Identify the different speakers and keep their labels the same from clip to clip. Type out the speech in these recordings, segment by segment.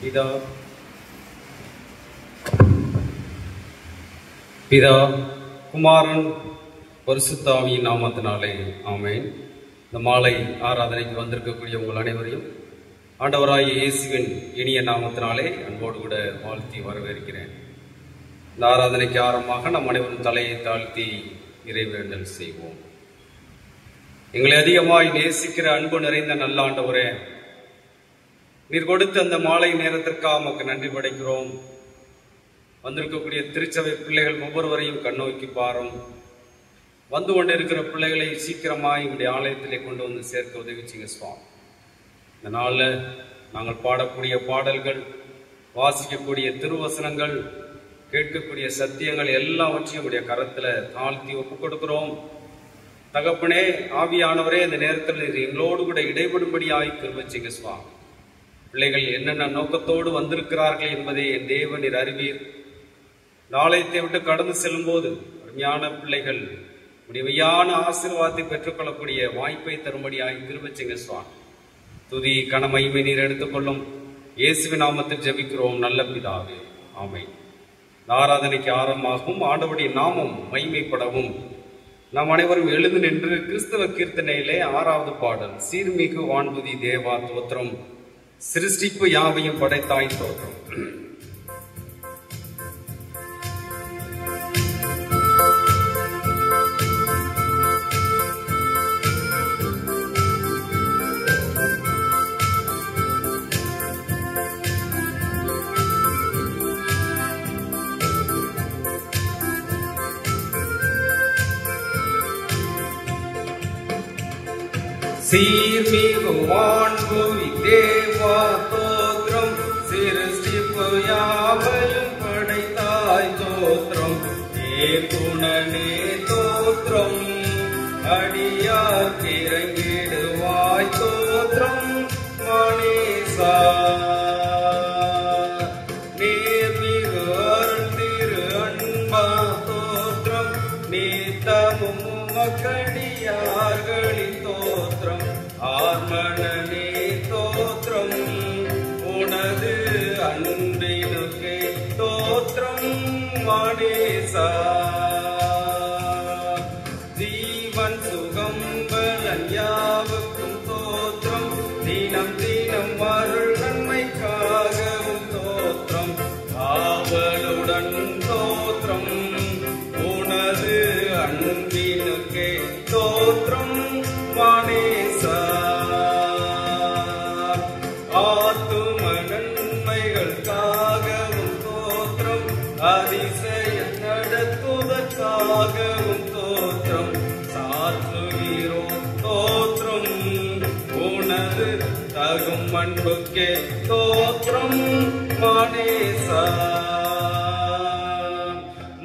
Speaker 1: பிதா பிதா குமாரன் பரிசுத்த ஆவியின் நாமத்தினாலே ஆமென். இந்த மாலை ஆராதனைக்கு வந்திருக்கக்கூடிய உங்கள் அனைவரையும் ஆண்டவராகிய இயேசுவின் இனிய நாமத்தினாலே அன்போடு கூட வாழ்த்தி வரவேற்கிறேன். இந்த ஆராதனைக்கு ஆரம்பமாக நம் அனைவரும் தலையை தாழ்த்தி இறைவேண்டல் செய்வோம். எங்களை அதிகமாய் நேசிக்கிற அன்பு நிறைந்த நல்ல ஆண்டவரே, நீர் கொடுத்த அந்த மாலை நேரத்திற்காக உமக்கு நன்றி படைக்கிறோம். வந்திருக்கக்கூடிய திருச்சபை பிள்ளைகள் ஒவ்வொருவரையும் கண்ணோக்கி பாரும். வந்து கொண்டிருக்கிற பிள்ளைகளை சீக்கிரமாய் எங்களுடைய ஆலயத்திலே கொண்டு வந்து சேர்க்க உதவி செய்யுங்க சுவாமி. இந்த நாளில் நாங்கள் பாடக்கூடிய பாடல்கள், வாசிக்கக்கூடிய திருவசனங்கள், கேட்கக்கூடிய சத்தியங்கள் எல்லாவற்றையும் உடைய கரத்துல தாழ்த்தி ஒப்புக் கொடுக்கிறோம். தகப்பனே, ஆவியானவரே, இந்த நேரத்தில் எங்களோடு கூட இடைபடும்படியாய் கிருபை செய்யுங்க சுவாமி. பிள்ளைகள் என்னென்ன நோக்கத்தோடு வந்திருக்கிறார்கள் என்பதை என் தேவன் நீர் அறிவீர். ஆலயத்தை விட்டு கடந்து செல்லும் போது அருமையான பிள்ளைகள் மெய்யான ஆசீர்வாதத்தை பெற்றுக்கொள்ளக்கூடிய வாய்ப்பை தரும்படியாய் கிருபை செய்யுங்க சுவாமி. துதி கன மகிமை நீர் எடுத்துக்கொள்ளும். இயேசுவின் நாமத்தில் ஜெபிக்கிறோம் நல்ல பிதாவே, ஆமென். ஆராதனைக்கு ஆரம்பமாகவும் ஆண்டவருடைய நாமம் மகிமைப்படவும் நாம் அனைவரும் எழுந்து நின்று கிறிஸ்தவ கீர்த்தனையிலே 6வது பாடல், சீர்மிகு வான்புதி தேவா தோத்திரம், சிருஷ்டிப்பு யாவையும் படைத்தாய் தோற்றம். சீர்மிகு வான்புவி தேவா தோத்திரம், சிருஷ்டிப்பு யாவையும் படைத்தாய் தோத்திரம், ஏகுணனே தோத்திரம், அடியார் இறங்கிடுவாய் தோத்திரம், மணேசா நேர்மிகு அருள் திரு அன்பா தோத்திரம், நீத்தமும் மக்கடியார்களின் தோத்திரம், ஆர்மணனே தோத்திரம், உனது அன்பினுக்கே தோத்திரம், மணேசா ஜீவன் சுகம் பலன் யாவுக்கும் தோத்திரம், தினம் தினம் அருள் நன்மைக்காகவும் தோத்திரம், ஆவலுடன் தோத்திரம், உனது அன்பினுக்கே தோத்திரம், மணேசா ஆத்தும நன்மைகளுக்காகவும் தோத்திரம், அதிசய நடத்துவதற்காகவும் தோத்திரம், சாற்றுகிறோ தோத்திரம், உனது தகும் அன்புக்கே தோத்திரம், மணேசா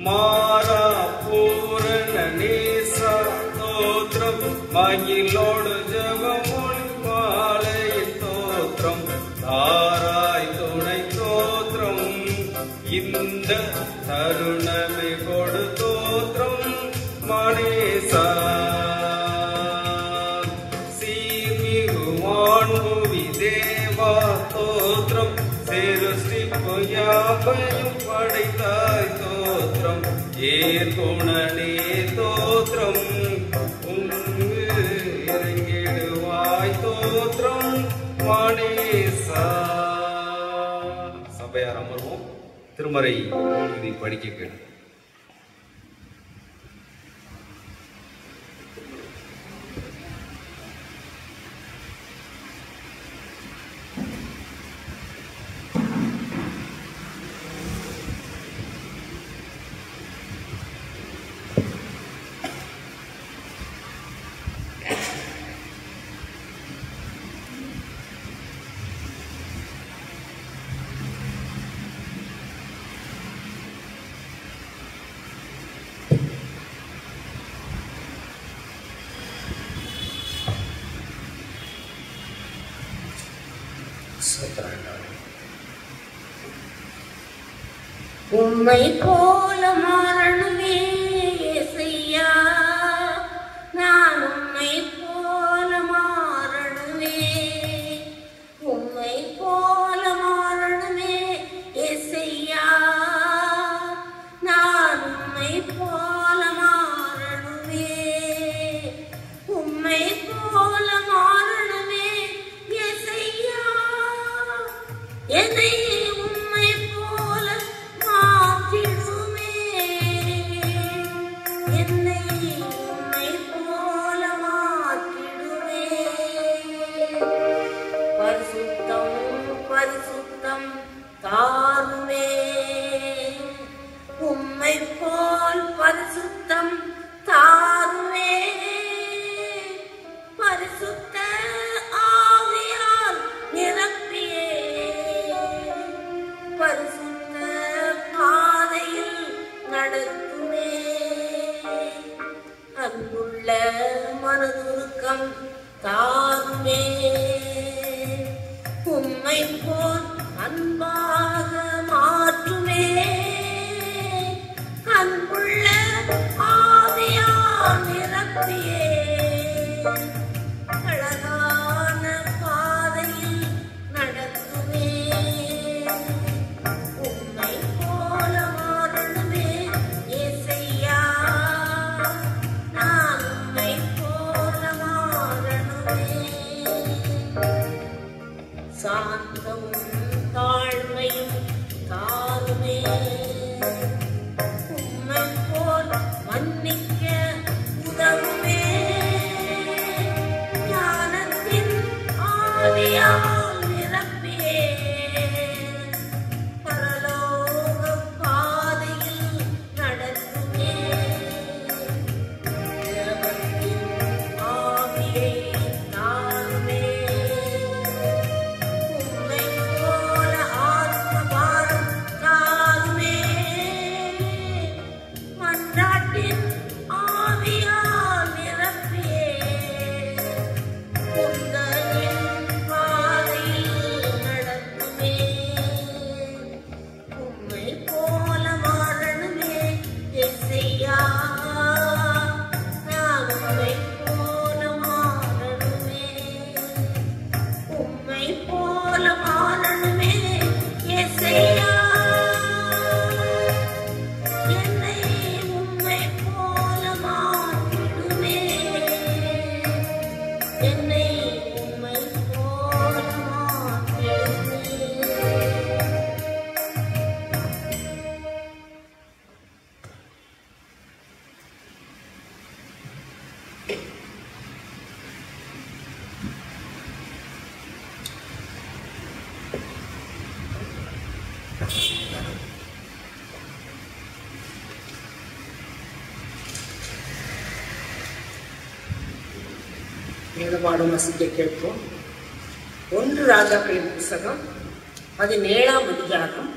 Speaker 1: மாறா பூரண நேசா தோத்திரம், மகிழோடு ஜபமொழி மாலையின் தோத்திரம், தாராய் துணை தோத்திரம், இந்த தருணமே கொடு தோத்திரம், மணேசா சீர்மிகு வான்புவி தேவா தோத்திரம், சிருஷ்டிப்பு யாவையும் படைத்தாய் தோத்திரம், ஏகுணனே தோத்திரம், இறங்கிடுவாய் தோத்திரம், மணேசா. சபையார் அமர்வோம். திருமறை படிக்க கேள்வி.
Speaker 2: உம்மை போல மாறணுமே இயேசையா, நான் உம்மை போல மாறணுமே, உம்மை போல மாறணுமே என்னை உம்மை போல மாற்றிடுமே. என்னை உம்மை போல மாற்றிடுமே. பரிசுத்தம் பரிசுத்தம் தாருமே. உம்மை போல் பரிசுத்தம் தாருமே. பரிசுத்த ஆவியால் நிரப்பியே பரிசுத்த பாதையில் நடத்துமே. அன்புள்ள மனதுருக்கம் தாருமே. உம்மை போல் அன்பாக மாற்றுமே. அன்புள்ள ஆவியால் நிரப்பியே அழகான பாதையில் நடத்துமே. உம்மை போல மாறணுமே இயேசையா. நான் உம்மை போல மாறணுமே. சாந்தமும் தாழ்மையும் தாருமே. உம்மை போல் மன்னிக்க உதவுமே. ஞானத்தின் ஆவியால் நிரப்பியே பரலோக பாதையில் நடத்துமே. தேவனின் ஆவியை தாருமே. உம்மை போல ஆத்மபாரம் தாருமே. மன்றாட்டின் ஆவியால் நிரப்பியே உந்தனின் பாதையில் நடத்துமே. உம்மை போல மாறணுமே இயேசையா. நான் உம்மை போல மாறணுமே. உம்மை போல மாறணுமே இயேசையா. என்னை உம்மை போல மாற்றிடுமே. என்னை உம்மை போல மாற்றிடுமே.
Speaker 3: வேதபாடம் வசிக்க கேட்போம். 1 ராஜாக்களின் புஸ்தகம் 17ஆம் அதிகாரம்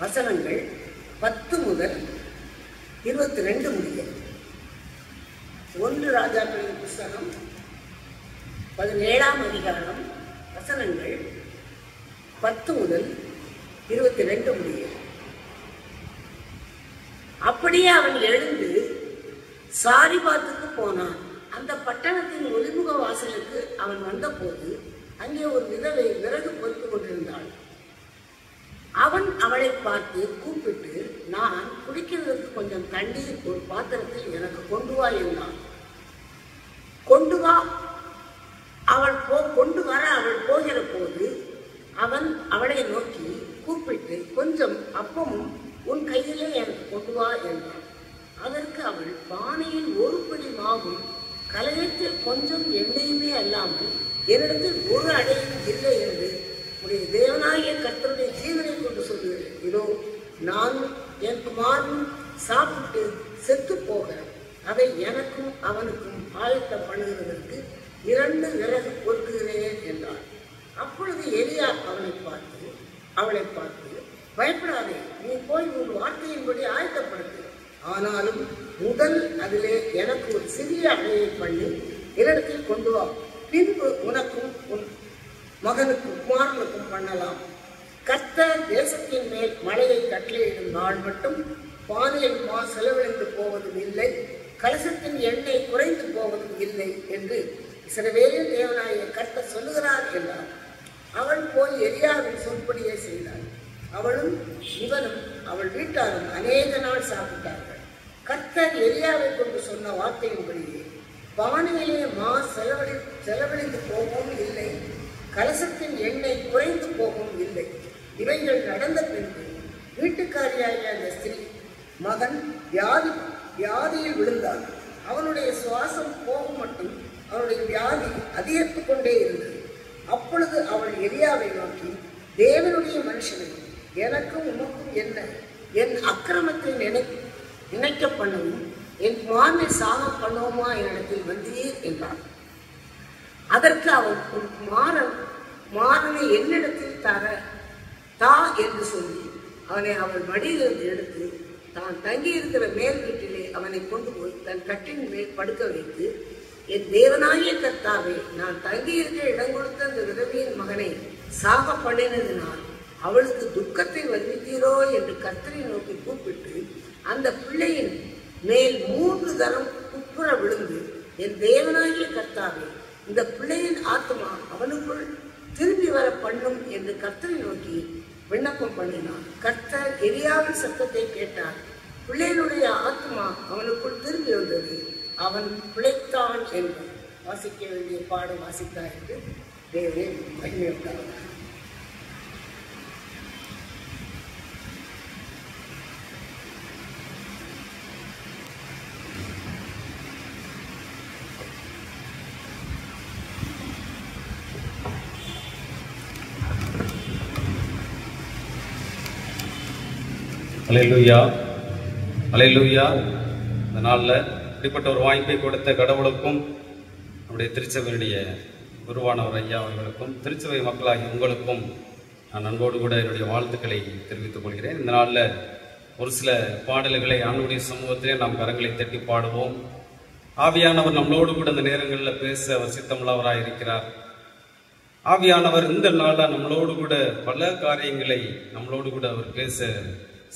Speaker 3: வசனங்கள் 10 முதல் 22 முடிய. 1 ராஜாக்களின் புஸ்தகம் 17ஆம் அதிகாரம் வசனங்கள் 10 முதல் 22 முடிய. அப்படியே அவன் எழுந்து சாரிபாத்துக்கு போனான். அந்த பட்டணத்தின் ஒளிமுக வாசலுக்கு அவன் வந்தபோது அங்கே ஒரு விதவை விறகு பொறுத்து கொண்டிருந்தாள். அவன் அவளை பார்த்து கூப்பிட்டு, நான் குடிக்கிறதுக்கு கொஞ்சம் தண்ணீர் ஒரு பாத்திரத்தில் எனக்கு கொண்டு வா என்றான். கொண்டு வர அவள் போகிற போது அவன் அவளை நோக்கி கூப்பிட்டு, கொஞ்சம் அப்பமும் உன் கையிலே எனக்கு கொண்டு வா என்றான். அதற்கு அவள், பானையில் ஒரு பிடி மாவும் கலயத்தில் கொஞ்சம் எண்ணெயுமே அல்லாமல் என்னிடத்தில் ஒரு அடையும் இல்லை என்று உடைய தேவனாகிய கர்த்தருடைய ஜீவனை கொண்டு சொல்லுகிறேன். இதோ நானும் என் குமாரனும் சாப்பிட்டு செத்து போக அதை எனக்கும் அவனுக்கும் ஆயத்தம் பண்ணுகிறதற்கு 2 விறகு பொறுக்குகிறேன் என்றாள். அப்பொழுது எலியா அவளை பார்த்து பயப்படாதே, நீ போய் உன் வார்த்தையின்படி ஆயத்தப்படுத்து. ஆனாலும் முதல் அதிலே எனக்கு ஒரு சிறிய அடையை பண்ணி என்னிடத்தில் கொண்டு வா. பின்பு உனக்கும் உன் மகனுக்கும் குமாரனுக்கும் பண்ணலாம். கர்த்தர் தேசத்தின் மேல் மழையை கட்டளையிடும் நாள் மட்டும் பானையில் மா செலவழிந்து போவதும் இல்லை, கலசத்தின் எண்ணெய் குறைந்து போவதும் இல்லை என்று இஸ்ரவேலின் தேவனாகிய கர்த்தர் சொல்லுகிறார் என்றார். அவள் போய் எலியாவின் சொற்படியே செய்தாள். அவளும் இவனும் அவள் வீட்டாரும் அநேக நாள் சாப்பிட்டார்கள். கர்த்தர் எலியாவை கொண்டு சொன்ன வார்த்தையின்படியே பானையிலே மா செலவழிந்து போகவும் இல்லை, கலசத்தின் எண்ணெய் குறைந்து போகவும் இல்லை. இவைகள் நடந்த பின்பு வீட்டுக்காரியாகிய அந்த ஸ்திரீ மகன் வியாதியில் விழுந்தான். அவனுடைய சுவாசம் போகும் மட்டும் அவனுடைய வியாதி அதிகரித்துக் கொண்டே இருந்தது. அப்பொழுது அவள் எலியாவை நோக்கி, தேவனுடைய மனுஷனை, எனக்கும் உமக்கும் என்ன? என் அக்கிரமத்தை நினைக்க பண்ணவும் என் குமாரனை சாக பண்ணவுமா என்னிடத்தில் வந்தீர் என்றான். அதற்கு அவன், குமாரனை என்னிடத்தில் தா என்று சொல்லி அவனை அவள் மடியிலிருந்து எடுத்து தான் தங்கியிருக்கிற மேல் வீட்டிலே அவனை கொண்டு போய் தன் கட்டின் மேல் படுக்க வைத்து, என் தேவனாகிய கர்த்தாவே, நான் தங்கியிருக்க இடம் கொடுத்த அந்த விதவியின் மகனை சாக பண்ணினதினால் அவளுக்கு துக்கத்தை வருவித்தீரோ என்று கர்த்தரை நோக்கி கூப்பிட்டு அந்த பிள்ளையின் மேல் 3 தரம் குப்புற விழுந்து, என் தேவனாகிய கர்த்தாவே, இந்த பிள்ளையின் ஆத்மா அவனுக்குள் திரும்பி வர பண்ணும் என்று கர்த்தரை நோக்கி விண்ணப்பம் பண்ணினான். கர்த்தர் எலியாவின் சத்தத்தை கேட்டார். பிள்ளையினுடைய ஆத்மா அவனுக்குள் திரும்பி வந்தது. அவன் பிழைத்தான் என்று வாசிக்க வேண்டிய பாடம் வாசித்தாயிற்கு தேவரே மகிமையுண்டார்.
Speaker 1: அல்லேலூயா, அல்லேலூயா. இந்த நாளில் இப்படிப்பட்ட ஒரு வாய்ப்பை கொடுத்த கடவுளுக்கும் நம்முடைய திருச்சபையுடைய குருவானவர் ஐயா அவர்களுக்கும் திருச்சபை மக்களாகி உங்களுக்கும் நான் அன்போடு கூட என்னுடைய வாழ்த்துக்களை தெரிவித்துக் கொள்கிறேன். இந்த நாளில் ஒரு சில பாடல்களை ஆண்டவருடைய சமூகத்திலே நாம் கரங்களை தட்டி பாடுவோம். ஆவியானவர் நம்மளோடு கூட இந்த நேரங்களில் பேச அவர் சித்தமுள்ளவராக இருக்கிறார். ஆவியானவர் இந்த நாளில் நம்மளோடு கூட பல காரியங்களை நம்மளோடு கூட அவர் பேச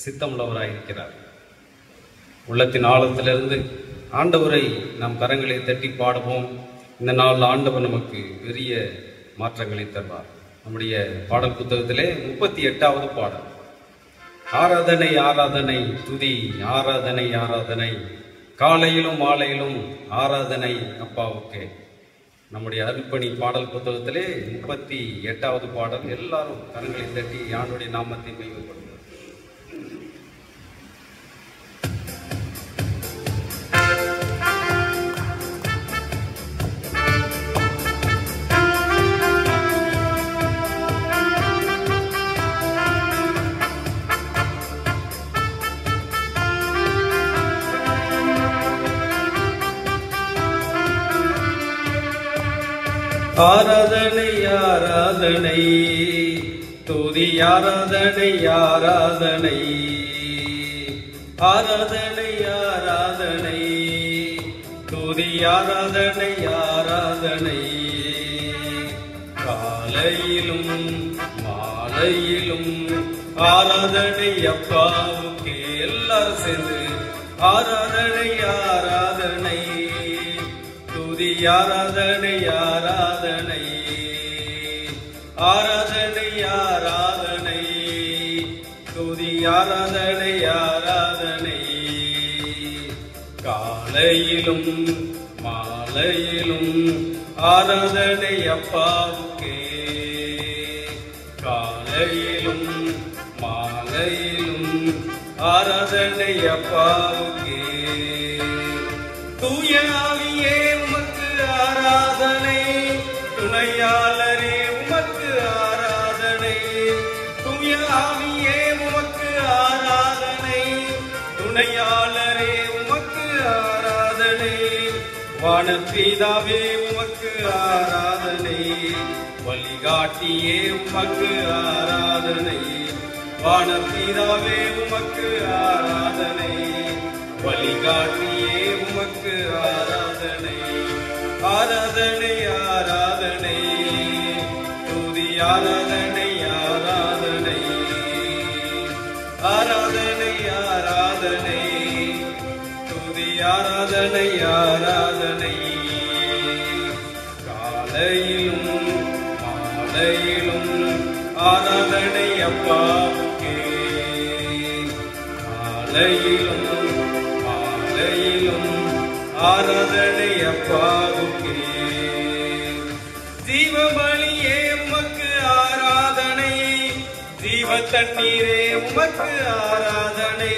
Speaker 1: சித்தமுள்ளவராக இருக்கிறார். உள்ளத்தின் ஆழத்திலிருந்து ஆண்டவரை நாம் கரங்களை தட்டி பாடுவோம். இந்த நாள் ஆண்டவர் நமக்கு பெரிய மாற்றங்களை தருவார். நம்முடைய பாடல் புத்தகத்திலே 38வது பாடல், ஆராதனை ஆராதனை துதி, ஆராதனை ஆராதனை, காலையிலும் மாலையிலும் ஆராதனை அப்பாவுக்கே. நம்முடைய அருள்பணி பாடல் புத்தகத்திலே 38வது பாடல். எல்லாரும் கரங்களை தட்டி ஆண்டுடைய நாமத்தை மையப்படுத்தும். ஆராதனை ஆராதனை துதி, ஆராதனை ஆராதனை, ஆராதனை ஆராதனை துதி, ஆராதனை ஆராதனை, காலையிலும் மாலையிலும் ஆராதனை அப்பாவுக்கே. எல்லாரும் சேர்ந்து ஆராதனை ஆராதனை துதி, ஆராதனை ஆராதனை, ஆராதனை ஆராதனை துதி, ஆராதனை ஆராதனை, காலையிலும் மாலையிலும் ஆராதனை அப்பாவுக்கே. காலையிலும் மாலையிலும் ஆராதனை அப்பாவுக்கே. தூய ஆவியே உமக்கு ஆராதனை, துணையாளரே உமக்கு ஆராதனை. தூய ஆவியே உமக்கு ஆராதனை, துணையாளரே உமக்கு ஆராதனை. வானபீதாவே உமக்கு ஆராதனை, வழிகாட்டியே உமக்கு ஆராதனை. வானபீதாவே உமக்கு ஆராதனை, வழிகாட்டியே உமக்கு ஆராதனை. ஆராதனை ஆராதனை துதி, ஆராதனை ஆராதனை, ஆராதனை ஆராதனை துதி, ஆராதனை ஆராதனை, காலையிலும் மாலையிலும் ஆராதனை அப்பாவுக்கே. காலையிலும் ஆராதனை அப்பாவுக்கே. ஜீவபலியே உமக்கு தண்ணீரே உமக்கு ஆராதனை,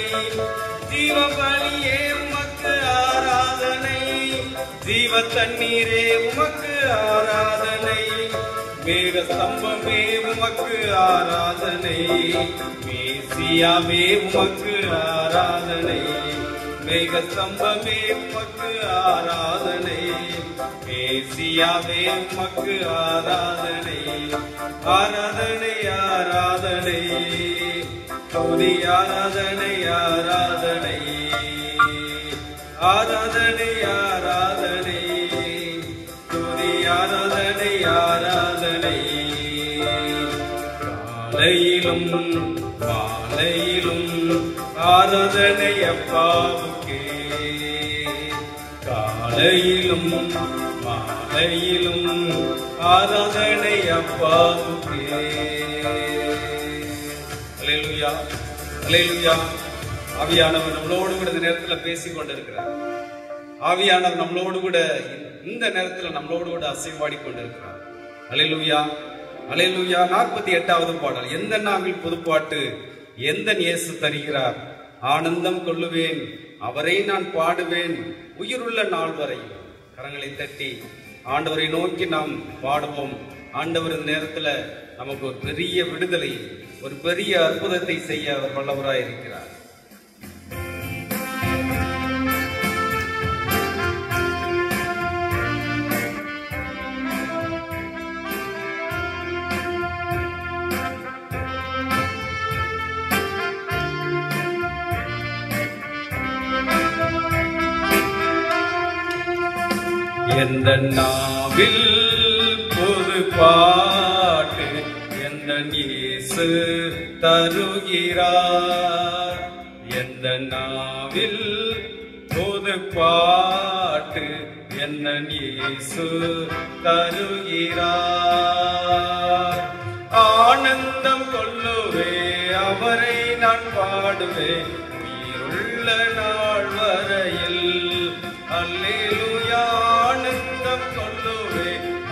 Speaker 1: ஜீவ பலியே உமக்கு ஆராதனை, ஜீவ தண்ணீரே உமக்கு ஆராதனை, மேக ஸ்தம்பமே உமக்கு ஆராதனை, மேசியாவே உமக்கு ஆராதனை, மேக ஸ்தம்பமே உமக்கு ஆராதனை, மேசியாவே உமக்கு ஆராதனை, ஆராதனை ஆராதனை, துதி ஆராதனை ஆராதனை, ஆராதனை ஆராதனை, துதி ஆராதனை ஆராதனை, காலையிலும் மாலையிலும் ஆராதனை அப்பாவுக்கே, காலையிலும் மாலையிலும் ஆராதனை அப்பாவுக்கே. அல்லேலூயா, அல்லேலூயா. ஆவியானவர் நம்மளோடு கூட இந்த நேரத்தில் பேசிக் கொண்டிருக்கிறார். ஆவியானவர் நம்மளோடு கூட இந்த நேரத்தில் நம்மளோடு கூட அசைவாடி கொண்டிருக்கிறார். அல்லேலூயா, அல்லேலூயா. 48வது பாடல். எந்த நாவில் புதுப்பாட்டு எந்த இயேசு தருகிறார், ஆனந்தம் கொள்ளுவேன் அவரை நான் பாடுவேன் உயிருள்ள நாள் வரை. கரங்களை தட்டி ஆண்டவரை நோக்கி நாம் பாடுவோம். ஆண்டவர் இந்த நேரத்தில் நமக்கு ஒரு பெரிய விடுதலை, ஒரு பெரிய அற்புதத்தை செய்ய அவர் வல்லவராய் இருக்கிறார். எந்த நாவில் புது பாட்டு எந்த இயேசு தருகிறார், எந்த நாவில் புது பாட்டு எந்த இயேசு தருகிறார், ஆனந்தம் கொள்ளுவே அவரை நான் பாடுவேன் உயிருள்ள நாள் வரையில். அல்லேலூயா, ஆனந்தம் கொள்ளுவே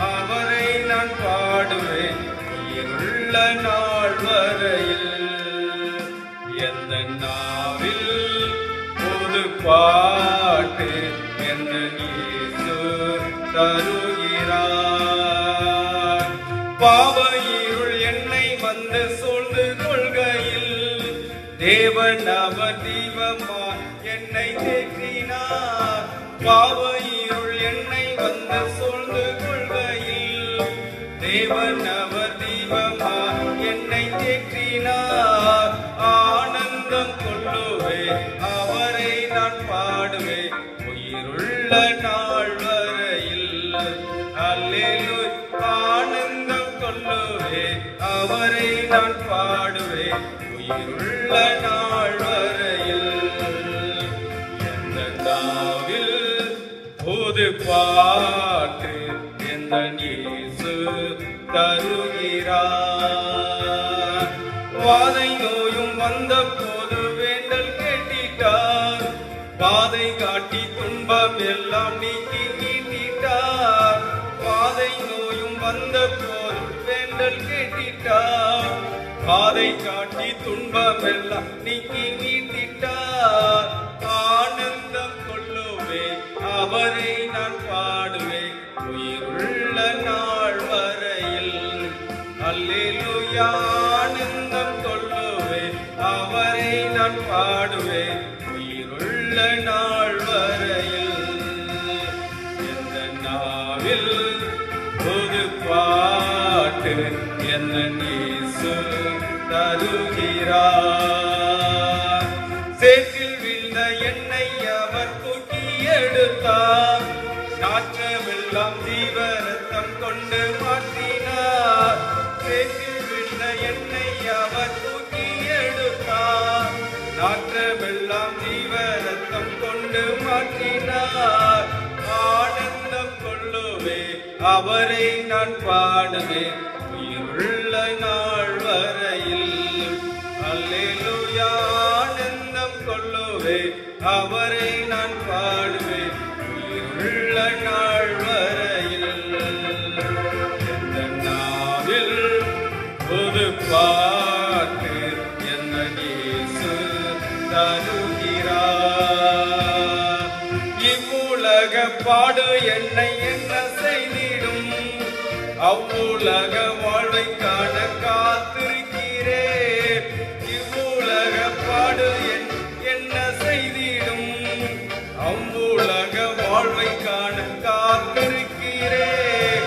Speaker 1: அவரை நான் பாடுவேன் உயிருள்ள நாள் வரையில். எந்த நாவில் புது பாட்டு எந்த இயேசு தருகிறார், பாவ இருள் என்னை வந்து சூழ்ந்து கொள்கையில் தேவன் அவர் தீபமாய் என்னை தேற்றினார், பாவ இருள் என்னை வந்து சூழ்ந்து கொள்கையில் தேவன் அவர் தீபமாய் என்னை தேற்றினார், ஆனந்தம் கொள்ளுவே அவரை நான் பாடுவேன் உயிருள்ள நாள் வரையில். அல்லேலூயா, ஆனந்தம் கொள்ளுவே அவரை நான் பாடுவேன் உயிருள்ள நாள் வரையில். எந்த நாவில் புது பாட்டு எந்த இயேசு தருகிறார், வாதை நோயும் வந்த போது வேண்டல் கேட்டிட்டார், பாதை காட்டி துன்பம் எல்லாம் நீக்கி நீட்டிட்டார், பாதை நோயும் வந்த போது வேண்டல் கேட்டிட்டார், பாதை காட்டி துன்பம் எல்லாம் நீக்கி நீட்டிட்டார், ஆனந்தம் கொள்ளுவே அவரை நான் பாடுவேன் உயிருள்ள நாள் வரையில். அல்லேலூயா, ஆனந்தம் கொள்ளுவே அவரை நான் பாடுவேன் உயிருள்ள நாள் வரையில். எந்த நாவில் புது பாட்டு எந்த இயேசு தருகிறார், சேற்றில் வீழ்ந்த என்னை அவர் தூக்கி எடுத்தார், நாற்றமெல்லாம் ஜீவரத்தம் கொண்டு மாற்றினார், சேற்றில் வீழ்ந்த என்னை அவர் தூக்கி எடுத்தார், நாற்றமெல்லாம் ஜீவரத்தம் கொண்டு மாற்றினார், ஆனந்தம் கொள்ளுவே அவரை நான் பாடுவேன் உயிருள்ள நாள் வரையில். அல்லேலூயா, ஆனந்தம் கொள்ளுவே அவரை நான் பாடுவேன் உயிருள்ள நாள் வரையில். எந்த நாவில் புது பாட்டு பாடு என்னை என்ன செய்திடும், அவ்வுலக வாழ்வை காண காத்திருக்கிறேன். இவ்வுலக பாடு என்ன செய்திடும், அவ்வுலக வாழ்வை காண காத்திருக்கிறேன்.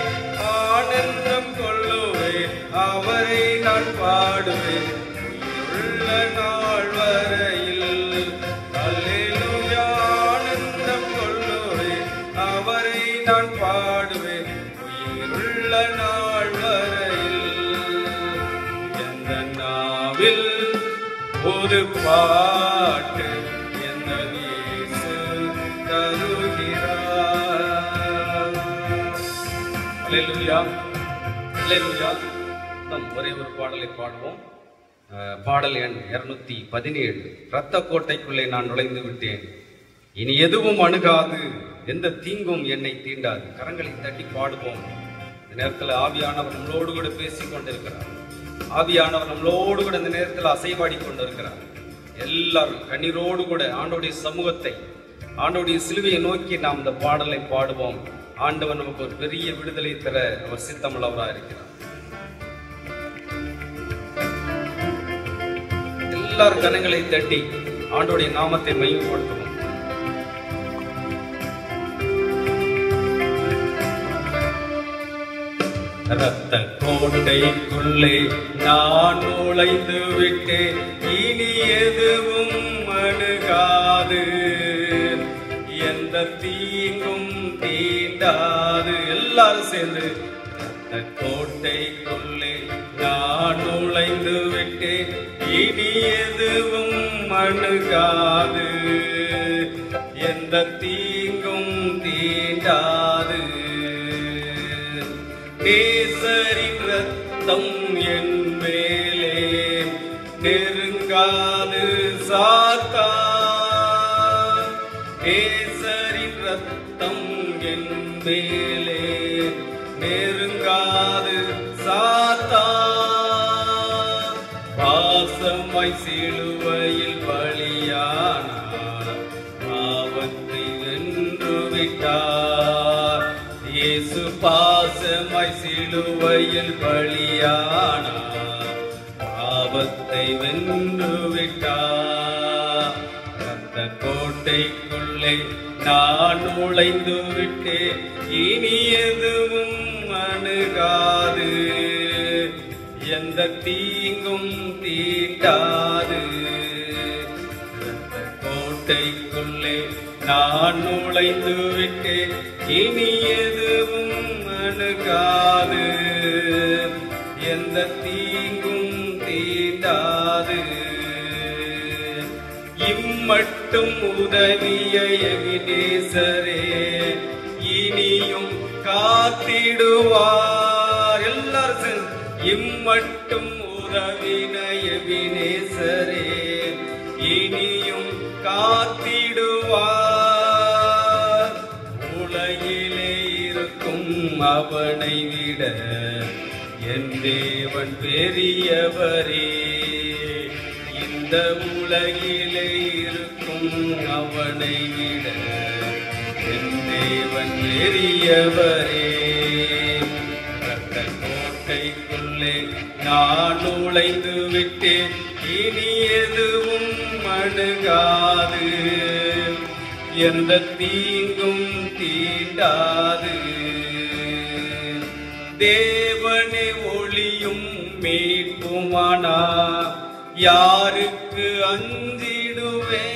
Speaker 1: ஆனந்தம் கொள்ளுவேன், அவரை நான் பாடுவேன் உயிருள்ள நாள் வரையில். அல்லேலூயா. ஆனந்தம் கொள்ளுவேன், அவரை நான் பாடுவேன் உயிருள்ள நாள் வரையில். எந்த நாவில் ஒரு பாட்டு எந்த இயேசு தருகிறார். அல்லேலூயா, அல்லேலூயா. நாம் ஒரே ஒரு பாடலை பாடுவோம். பாடல் எண் 217. இரத்த கோட்டைக்குள்ளே நான் நுழைந்து விட்டேன், இனி எதுவும் அணுகாது, எந்த தீங்கும் என்னை தீண்டாது. கரங்களை தட்டி பாடுவோம். இந்த நேரத்தில் ஆவியானவர் நம்மளோடு கூட பேசிக் கொண்டிருக்கிறார். ஆவியானவர் நம்மளோடு கூட இந்த நேரத்தில் அசைவாடி கொண்டிருக்கிறார். எல்லாரும் கண்ணீரோடு கூட ஆண்டோடைய சமூகத்தை, ஆண்டோடைய சிலுவையை நோக்கி நாம் இந்த பாடலை பாடுவோம். ஆண்டவர் நமக்கு ஒரு பெரிய விடுதலை தர அவர் சித்தமுள்ளவராக இருக்கிறார். எல்லாரும் கரங்களை தட்டி ஆண்டோடைய நாமத்தை மகிமைப்படுத்துவோம். இரத்த கோட்டைக்குள்ளே நான் நுழைந்து விட்டேன், இனி எதுவும் அணுகாது, எந்த தீங்கும் தீண்டாது. எல்லாரும் சேர்ந்து இரத்த கோட்டைக்குள்ளே நான் நுழைந்து விட்டேன், இனி எதுவும் அணுகாது, எந்த தீங்கும் தீண்டாது. நேசரின் ரத்தம் என் மேலே நெருங்காது சாத்தான். நேசரின் ரத்தம் என் மேலே நெருங்காது சாத்தான். பாசமாய் சிலுவையில் பலியானார், பாவத்தை வென்று விட்டார். இயேசு பாசமாய் சிலுவையில் பலியானார், பாவத்தை வென்று விட்டார். இரத்த கோட்டைக்குள்ளே நான் நுழைந்து விட்டேன், இனி எதுவும் அணுகாது, எந்த தீங்கும் தீண்டாது. இரத்த கோட்டைக்குள்ளே நான் நுழைந்து விட்டேன், இனி எதுவும் அணுகாது, எந்த தீங்கும் தீண்டாது. இம்மட்டும் உதவிய எபினேசரே இனியும் காத்திடுவார். எல்லாரும் இம்மட்டும் உதவின எபினேசரே இனியும் காத்திடுவார். உலகிலே இருக்கும் அவனை விட என் தேவன் பெரியவரே. இந்த உலகிலே இருக்கும் அவனை விட என் தேவன் பெரியவரே. இரத்த கோட்டைக்குள்ளே நான் நுழைந்து விட்டேன், இனி எதுவும் அணுகாது, எந்த தீங்கும் தீண்டாது. தேவனே ஒளியும் மீட்புமானா யாருக்கு அஞ்சிடுவேன்.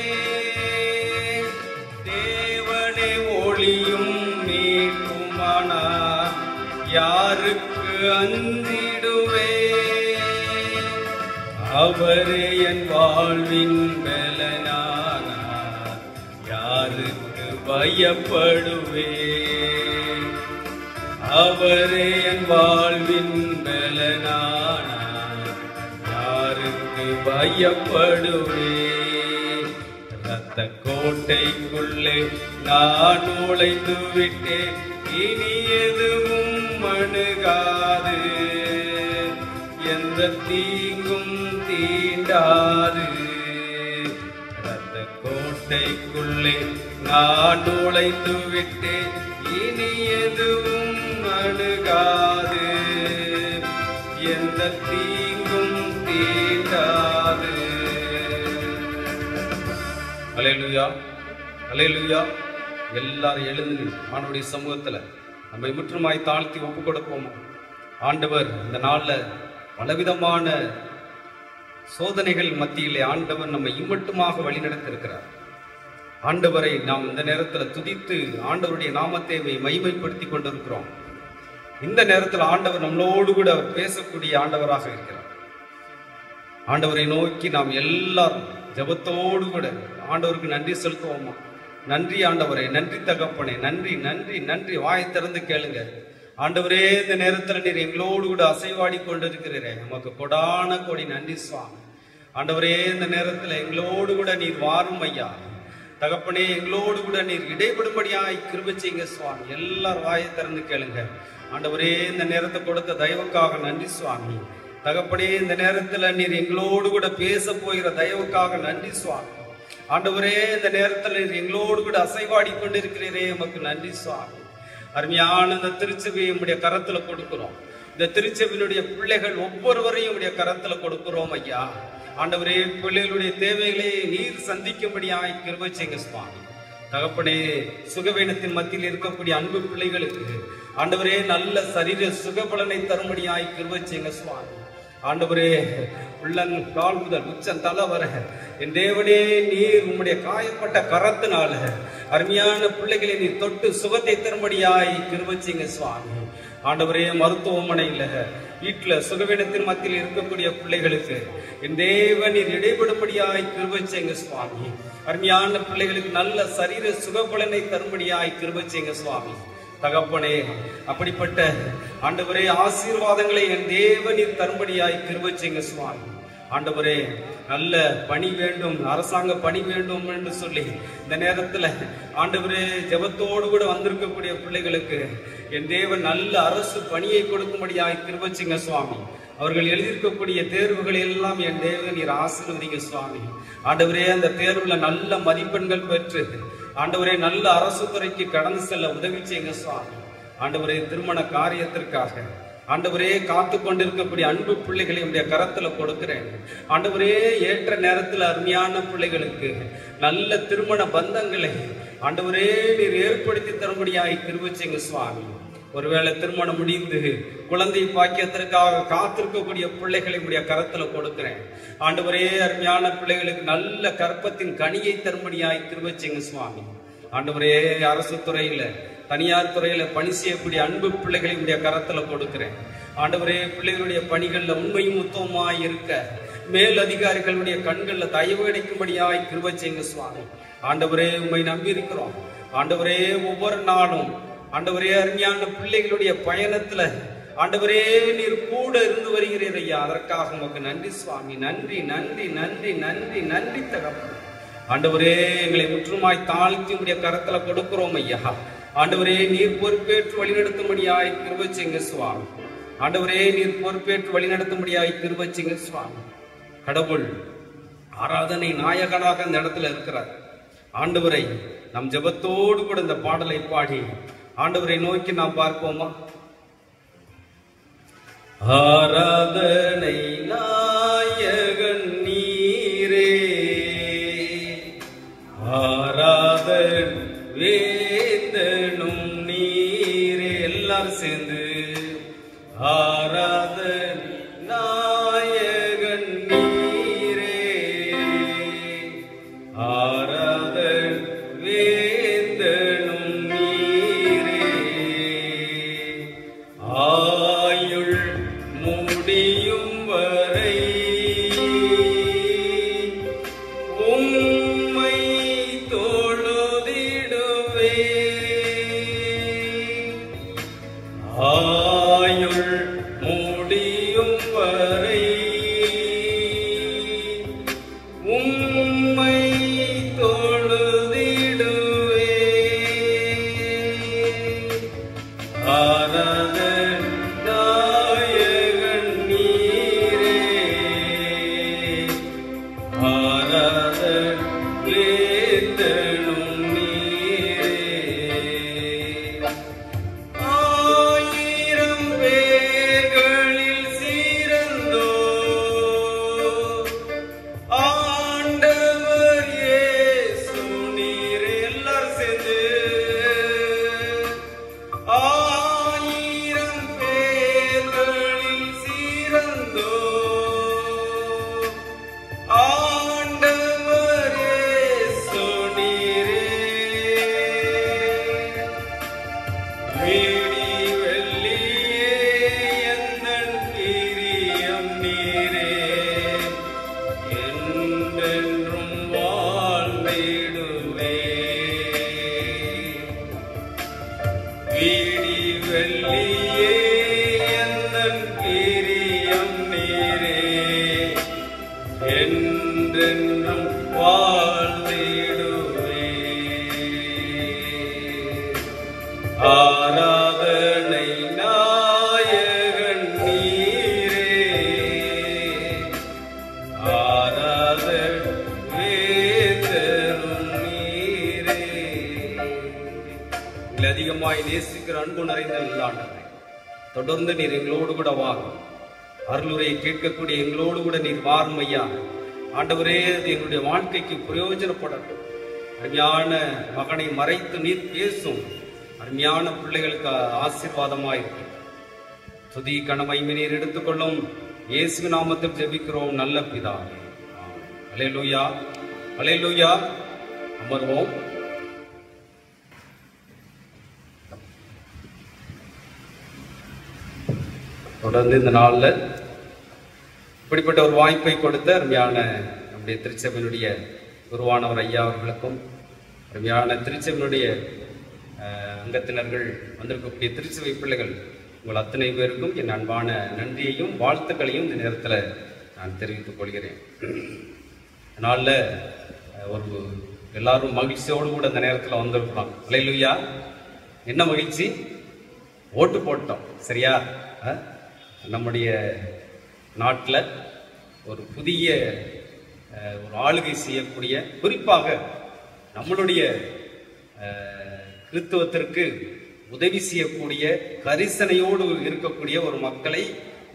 Speaker 1: தேவனே ஒளியும் மீட்புமானா யாருக்கு அஞ்சிடுவேன். அவரே என் வாழ்வின் பலனானார், யாருக்கு பயப்படுவேன். அவரே என் வாழ்வின் பலனானார், யாருக்கு பயப்படுவேன். இரத்த கோட்டைக்குள்ளே நான் நுழைந்து விட்டேன், இனி எதுவும் அணுகாது, எந்த தீங்கும் தீண்டாது. இரத்த கோட்டைக்குள்ளே நான் நுழைந்து விட்டேன், இனி எதுவும் அணுகாது, எந்த தீங்கும் தீண்டாது. அல்லேலூயா, அல்லேலூயா. எல்லாரும் எழுந்து ஆண்டவருடைய சமூகத்துல நம்மை முற்றுமாய் தாழ்த்தி ஒப்பு கொடுப்போம். ஆண்டவர் இந்த நாள்ல பலவிதமான சோதனைகள் மத்தியிலே ஆண்டவர் நம்மை இம்மட்டுமாக வழிநடத்திருக்கிறார். ஆண்டவரை நாம் இந்த நேரத்தில் துதித்து ஆண்டவருடைய நாமத்தை மகிமைப்படுத்தி கொண்டிருக்கிறோம். இந்த நேரத்தில் ஆண்டவர் நம்மளோடு கூட அவர் பேசக்கூடிய ஆண்டவராக இருக்கிறார். ஆண்டவரை நோக்கி நாம் எல்லாரும் ஜெபத்தோடு கூட ஆண்டவருக்கு நன்றி செலுத்துவோமா? நன்றி ஆண்டவரே, நன்றி தகப்பனே, நன்றி நன்றி நன்றி. வாயை திறந்து கேளுங்க. ஆண்டவரே, இந்த நேரத்தில் நீர் எங்களோடு கூட அசைவாடி கொண்டிருக்கிறீரே, நமக்கு கொடான கோடி நன்றி சுவாமி. ஆண்டவரே, இந்த நேரத்தில் எங்களோடு கூட நீர் வாரும் ஐயா. தகப்பனே, எங்களோடு கூட நீர் இடைபடும்படியாய் கிருபை செய்யுங்க சுவாமி. எல்லாரும் வாயை திறந்து கேளுங்க. ஆண்டவரே, இந்த நேரத்தை கொடுத்த தயவுக்காக நன்றி சுவாமி. தகப்பனே, இந்த நேரத்தில் நீர் எங்களோடு கூட பேச போகிற தயவுக்காக நன்றி சுவாமி. ஆண்டவரே, இந்த நேரத்தில் நீர் எங்களோடு கூட அசைவாடி கொண்டிருக்கிறீரே, நமக்கு நன்றி சுவாமி. அருமையான இந்த திருச்சபையை உடைய கரத்துல கொடுக்கிறோம். இந்த திருச்சபையினுடைய பிள்ளைகள் ஒவ்வொருவரையும் உடைய கரத்துல கொடுக்கிறோம் ஐயா. ஆண்டவரே, பிள்ளைகளுடைய தேவைகளை நீர் சந்திக்கும்படியாய் கிருபை செய்யுங்க சுவாமி. தகப்பனே, சுகவீனத்தின் மத்தியில் இருக்கக்கூடிய அன்பு பிள்ளைகளுக்கு ஆண்டவரே நல்ல சரீர சுகபலனை தரும்படியாய் கிருபை செய்யுங்க சுவாமி. ஆண்டவரே, உள்ளங்கால் முதல் உச்சம் தலை வர என் தேவனே, நீர் உம்முடைய காயப்பட்ட கரத்தினால அருமையான பிள்ளைகளை நீர் தொட்டு சுகத்தை தரும்படியாய் கிருபை செய்யுங்க சுவாமி. ஆண்டவரே, மருத்துவமனையில வீட்டுல சுகவீனத்தின் மத்தியில் இருக்கக்கூடிய பிள்ளைகளுக்கு என் தேவன் நீர் இடைபடும்படியாய் கிருபை செய்யுங்க சுவாமி. அருமையான பிள்ளைகளுக்கு நல்ல சரீர சுகபலனை தரும்படியாய் கிருபை செய்யுங்க சுவாமி. தகப்பனே, அப்படிப்பட்ட ஆண்டவரே ஆசீர்வாதங்களை என் தேவனீர் தரும்படியாய் கிருபை செய்யுங்க சுவாமி. ஆண்டவரே, நல்ல பணி வேண்டும், அரசாங்க பணி வேண்டும் என்று சொல்லி இந்த நேரத்துல ஆண்டவரே ஜெபத்தோடு கூட வந்திருக்கக்கூடிய பிள்ளைகளுக்கு என் தேவன் நல்ல அரசு பணியை கொடுக்கும்படியாய் கிருபை செய்யுங்க சுவாமி. அவர்கள் எழுதியிருக்கக்கூடிய தேர்வுகளை எல்லாம் என் தேவன் நீர் ஆசீர்வதிங்க சுவாமி. ஆண்டவரே, அந்த தேர்வுல நல்ல மதிப்பெண்கள் பெற்று ஆண்டவரே நல்ல அரசு துறைக்கு கடந்து செல்ல உதவி செய்யுங்க சுவாமி. ஆண்டவரே, திருமண காரியத்திற்காக ஆண்டவரே காத்து கொண்டிருக்கக்கூடிய அன்பு பிள்ளைகளை உடைய கரத்துல கொடுக்கிறேன். ஆண்டவரே, ஏற்ற நேரத்தில் அருமையான பிள்ளைகளுக்கு நல்ல திருமண பந்தங்களை ஆண்டவரே நீர் ஏற்படுத்தி தரும்படியாய் கிருபை செய்யுங்க சுவாமி. ஒருவேளை திருமணம் முடிந்து குழந்தை பாக்கியத்திற்காக காத்திருக்கக்கூடிய பிள்ளைகளை உடைய கரத்துல கொடுக்கிறேன். ஆண்டவரே, அருமையான பிள்ளைகளுக்கு நல்ல கற்பத்தின் கனியை தரும்படியாய் கிருபை செய்யுங்க சுவாமி. ஆண்டவரே, அரசு துறையில தனியார் துறையில பணி செய்யக்கூடிய அன்பு பிள்ளைகளை உடைய கரத்துல கொடுக்கிறேன். ஆண்டவரே, பிள்ளைகளுடைய பணிகள்ல உண்மையும் உத்தமமாய் இருக்க மேல் அதிகாரிகளுடைய கண்கள்ல தயவு கிடைக்கும்படியாய் கிருபை செய்யுங்க சுவாமி. ஆண்டவரே, உண்மை நம்பி இருக்கிறோம். ஆண்டவரே, ஒவ்வொரு நாளும் ஆண்டவரே அருமையான பிள்ளைகளுடைய பயணத்துல ஆண்டவரே நீர் கூட இருந்து வருகிறீர் ஐயா. அதற்காக உமக்கு நன்றி சுவாமி. நன்றி நன்றி நன்றி நன்றி நன்றி தகப்பனே. ஆண்டவரே, எங்களை முற்றுமாய் தாழ்த்தி உடைய கரத்துல கொடுக்கிறோம் ஐயா. ஆண்டவரே, நீர் பொறுப்பேற்று வழிநடத்தும்படியாய் கிருபை செய்யுங்க சுவாமி. ஆண்டவரே, நீர் பொறுப்பேற்று வழிநடத்தும்படியாய் கிருபை செய்யுங்க சுவாமி. கடவுள் ஆராதனை நாயகனாக இந்த இடத்துல இருக்கிறார். ஆண்டவரை நம் ஜெபத்தோடு கூட இந்த பாடலை பாடி ஆண்டவரை நோக்கி நாம் பார்ப்போமா? ஆராதனை நாயகன் நீரே, ஆராதன் வேந்தனும் நீரே. எல்லாரும் சேர்ந்து ஆராதன் நாயகன் நீரே, ஆராதன் வேந்தனும் நீரே. ஆயுள் முடியும் வரை உம்மை தொழுதிடுவே. ஆயுள் முடியும் வரை உம்மை தொழுதிடுவே. ஆராதன் நாயகன் நீரே, நேசிக்கிற அன்பு நிறைந்த நல்ல ஆண்டவரே, தொடர்ந்து நீர் எங்களோடு கூட வாங்க. அருளுரையை கேட்கக்கூடிய எங்களோடு கூட நீர் வாரும் ஐயா. ஆண்டவரே, அது எங்களுடைய வாழ்க்கைக்கு பிரயோஜனப்படட்டும். அருமையான மகனை மறைத்து நீர் பேசும் அருமையான பிள்ளைகளுக்கு ஆசீர்வாதமாயிருக்கும். துதி கனமைமை நீர் எடுத்துக்கொள்ளும். இயேசு நாமத்தில் ஜெபிக்கிறோம் நல்ல பிதாவே. அல்லேலூயா, அல்லேலூயா. அமர்வோம். தொடர்ந்து இந்த நாளில் இப்படிப்பட்ட ஒரு வாய்ப்பை கொடுத்த அருமையான நம்முடைய திருச்சபையினுடைய குருவானவர் ஐயா அவர்களுக்கும், அருமையான திருச்சபையினுடைய அங்கத்தினர்கள், வந்திருக்கக்கூடிய திருச்சபை பிள்ளைகள், உங்கள் அத்தனை பேருக்கும் என் அன்பான நன்றியையும் வாழ்த்துக்களையும் இந்த நேரத்தில் நான் தெரிவித்துக் கொள்கிறேன். அதனால ஒரு எல்லாரும் மகிழ்ச்சியோடு கூட இந்த நேரத்தில் வந்திருக்கலாம். அல்லேலூயா. என்ன மகிழ்ச்சி? ஓட்டு போட்டோம், சரியா? நம்முடைய நாட்டில் ஒரு புதிய ஒரு ஆளுகை செய்யக்கூடிய, குறிப்பாக நம்மளுடைய கிறித்துவத்திற்கு உதவி செய்யக்கூடிய, கரிசனையோடு இருக்கக்கூடிய ஒரு மக்களை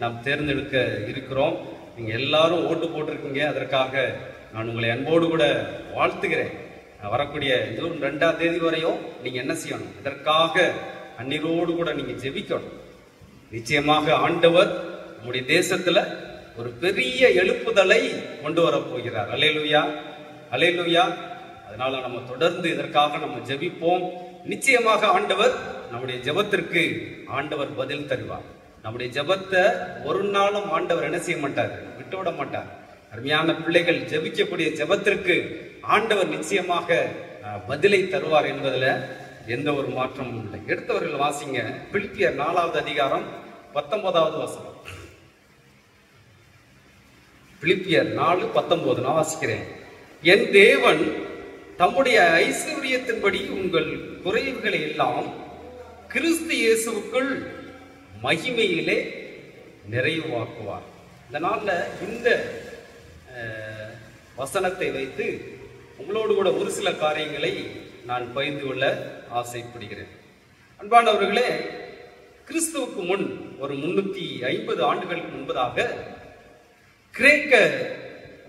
Speaker 1: நாம் தேர்ந்தெடுக்க இருக்கிறோம். நீங்கள் எல்லாரும் ஓட்டு போட்டிருக்கீங்க. அதற்காக நான் உங்களை அன்போடு கூட வாழ்த்துகிறேன். வரக்கூடிய ஜூன் 2ஆம் தேதி வரையும் நீங்கள் என்ன செய்யணும்? இதற்காக அந்நீரோடு கூட நீங்கள் ஜெபிக்கணும். நிச்சயமாக ஆண்டவர் நம்முடைய தேசத்துல ஒரு பெரிய எழுப்புதலை கொண்டு வர போகிறார். அல்லேலூயா, அல்லேலூயா. அதனால நம்ம தொடர்ந்து இதற்காக நம்ம ஜெபிப்போம். நிச்சயமாக ஆண்டவர் நம்முடைய ஜெபத்திற்கு ஆண்டவர் பதில் தருவார். நம்முடைய ஜெபத்தை ஒரு நாளும் ஆண்டவர் என்ன செய்ய மாட்டார்? விட்டுவிட மாட்டார். அருமையான பிள்ளைகள் ஜெபிக்கக்கூடிய ஜெபத்திற்கு ஆண்டவர் நிச்சயமாக பதிலை தருவார் என்பதுல எந்த ஒரு மாற்றமும் இல்லை. எடுத்தவர்கள் வாசிங்க, பிலிப்பியர் 4வது அதிகாரம் 19வது வசனம். பிலிப்பியர் 4:19 நான் வாசிக்கிறேன். என் தேவன் தம்முடைய ஐஸ்வரியத்தின்படி உங்கள் குறைவுகளை எல்லாம் கிறிஸ்து இயேசுவுக்குள் மகிமையிலே நிறைவாக்குவார். இந்த நாள்ல இந்த வசனத்தை வைத்து உங்களோடு கூட ஒரு சில காரியங்களை நான் பகிர்ந்து கொள்ள ஆசைப்படுகிறேன். அன்பானவர்களே, கிறிஸ்துவுக்கு முன் ஒரு 350 ஆண்டுகளுக்கு முன்பதாக கிரேக்க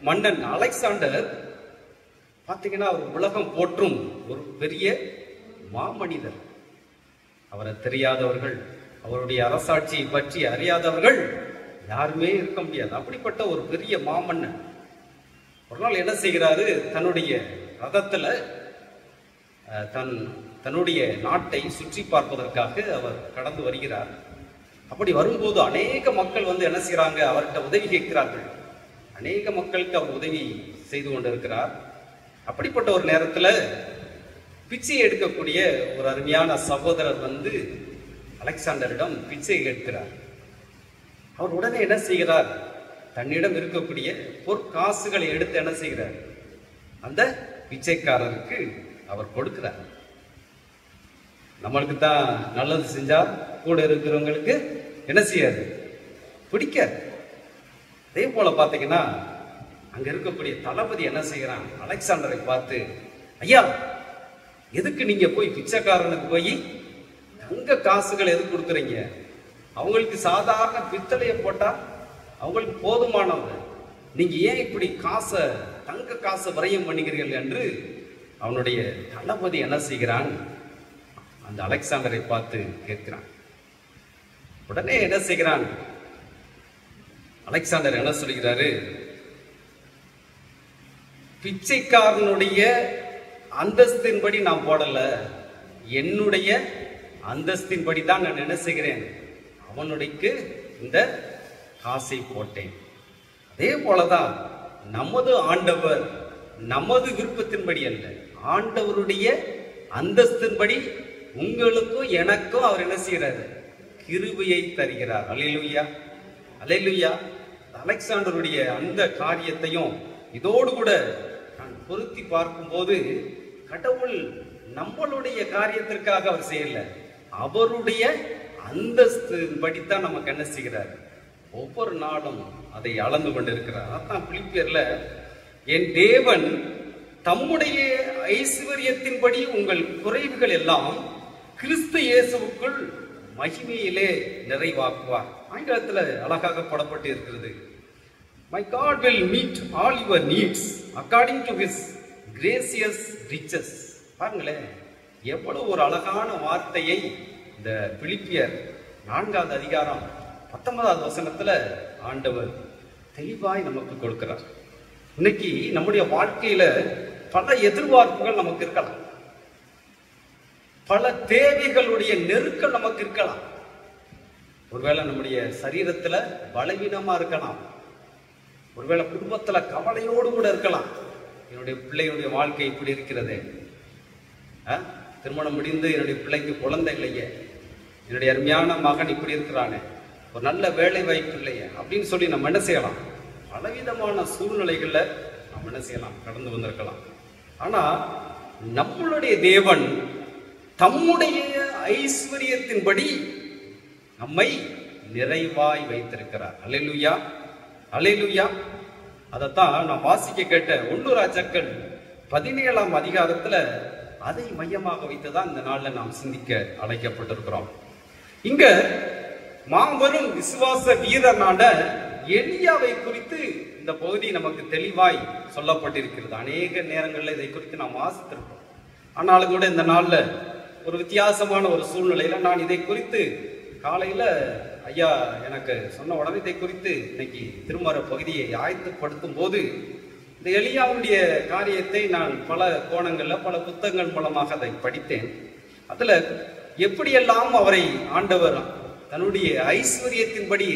Speaker 1: மன்னன் அலெக்சாண்டர் பார்த்தீங்கன்னா அவர் உலகம் போற்றும் ஒரு பெரிய மாமனிதர். அவரை தெரியாதவர்கள், அவருடைய அரசாட்சியை பற்றி அறியாதவர்கள் யாருமே இருக்க முடியாது. அப்படிப்பட்ட ஒரு பெரிய மாமன்னன் ஒரு நாள் என்ன செய்கிறாரு? தன்னுடைய ரதத்துல தன்னுடைய நாட்டை சுற்றி பார்ப்பதற்காக அவர் கடந்து வருகிறார். அப்படி வரும்போது அநேக மக்கள் வந்து என்ன செய்யறாங்க? அவர்கிட்ட உதவி கேட்கிறார்கள். அநேக மக்களுக்கு அவர் உதவி செய்து கொண்டிருக்கிறார். அப்படிப்பட்ட ஒரு நேரத்துல பிச்சை எடுக்கக்கூடிய ஒரு அருமையான சகோதரர் வந்து அலெக்சாண்டரிடம் பிச்சை கேட்கிறார். அவர் உடனே என்ன செய்கிறார்? தன்னிடம் இருக்கக்கூடிய பொற்காசுகளை எடுத்து என்ன செய்கிறார்? அந்த பிச்சைக்காரருக்கு அவர் கொடுக்கிறார். நம்மளுக்கு தான் நல்லது செஞ்சா கூட இருக்கிறவங்களுக்கு என்ன செய்யாது? பிடிக்காது. அதே போல பாத்தீங்கன்னா அங்க இருக்கக்கூடிய தளபதி என்ன செய்யறான்? அலெக்சாண்டரை பார்த்து, ஐயா, எதுக்கு நீங்க போய் பிச்சைக்காரனுக்கு போய் தங்க காசுகள் எதுக்கு கொடுக்குறீங்க? அவங்களுக்கு சாதாரண பித்தளைய போட்டா அவங்களுக்கு போதுமானவங்க. நீங்க ஏன் இப்படி காசை, தங்க காசை விரயம் பண்ணுகிறீர்கள் என்று அவனுடைய தளபதி என்ன செய்கிறான்? அந்த அலெக்சாண்டரை பார்த்து கேட்கிறான். உடனே என்ன செய்கிறான்? அலெக்சாண்டர் என்ன சொல்கிறாரு? பிச்சைக்காரனுடைய அந்தஸ்தின்படி நான் போடல, என்னுடைய அந்தஸ்தின்படி தான் நான் என்ன செய்கிறேன்? அவனுடைக்கு இந்த காசை போட்டேன். அதே போலதான் நமது ஆண்டவர் நமது விருப்பத்தின்படி அல்ல, ஆண்டவருடைய அந்தஸ்தின்படி உங்களுக்கும் எனக்கும் அவர் என்ன செய்யறாரு? கிருபையை தருகிறார். அல்லேலூயா, அல்லேலூயா. அலெக்சாண்டருடைய அந்த காரியத்தையும் இதோடு கூட நான் பொருத்தி பார்க்கும்போது, கடவுள் நம்மளுடைய காரியத்திற்காக அவர் செய்யல, அவருடைய அந்தஸ்து படித்தான் நமக்கு என்ன செய்கிறார்? ஒவ்வொரு நாளும் அதை அளந்து கொண்டிருக்கிறார். அதான் பிலிப்பியர்ல, என் தேவன் தம்முடைய ஐஸ்வர்யத்தின்படி உங்கள் குறைவுகள் எல்லாம் கிறிஸ்து இயேசுவுக்குள் மகிமையிலே நிறைவாக்குவார். ஆங்கிலத்தில் அழகாக போடப்பட்டு இருக்கிறது. My God will meet all your needs according to his gracious riches. பாருங்களேன், எவ்வளவு ஒரு அழகான வார்த்தையை இந்த பிலிப்பியர் 4வது அதிகாரம் 19வது வசனத்துல ஆண்டவர் தெளிவாய் நமக்கு கொடுக்கிறார். இன்னைக்கு நம்முடைய வாழ்க்கையில பல எதிர்பார்ப்புகள் நமக்கு இருக்கலாம், பல தேவைகளுடைய நெருக்கம் நமக்கு இருக்கலாம். ஒருவேளை நம்முடைய சரீரத்துல பலவீனமா இருக்கலாம், ஒருவேளை குடும்பத்துல கவலையோடு கூட இருக்கலாம். என்னுடைய பிள்ளையுடைய வாழ்க்கை இப்படி இருக்கிறதே, திருமணம் முடிந்து என்னுடைய பிள்ளைக்கு குழந்தை இல்லையே, என்னுடைய அருமையான மகன் இப்படி இருக்கிறானே, ஒரு நல்ல வேலை வாய்ப்பு இல்லையே அப்படின்னு சொல்லி நம்ம என்ன செய்யலாம்? பலவிதமான சூழ்நிலைகள்ல நம்ம என்ன செய்யலாம்? கடந்து வந்திருக்கலாம். ஆனா நம்மளுடைய தேவன் தம்முடைய ஐஸ்வரியத்தின்படி நம்மை நிறைவாய் வைத்திருக்கிறார். அல்லேலூயா, அல்லேலூயா. அதைத்தான் நான் வாசிக்க கேட்ட 1 ராஜாக்கள் 17ஆம் அதிகாரத்துல அதை மையமாக வைத்துதான் இந்த நாள்ல நாம் சிந்திக்க அழைக்கப்பட்டிருக்கிறோம். இங்க மாபெரும் விசுவாச வீரனான எலியாவை குறித்து இந்த பகுதி நமக்கு தெளிவாய் சொல்லப்பட்டிருக்கிறது. அநேக நேரங்களில் இதை குறித்து நாம் வாசித்திருக்கிறோம். ஆனாலும் கூட இந்த நாள்ல ஒரு வித்தியாசமான ஒரு சூழ்நிலையில நான் இதை குறித்து காலையில ஐயா எனக்கு சொன்ன உடனே இதை குறித்து இன்னைக்கு திருமறை பகுதியை ஆயத்தப்படுத்தும் போது இந்த எலியாவுடைய காரியத்தை நான் பல கோணங்கள்ல பல புத்தகங்கள் மூலமாக அதை படித்தேன். அதுல எப்படியெல்லாம் அவரை ஆண்டவர் தன்னுடைய ஐஸ்வர்யத்தின்படி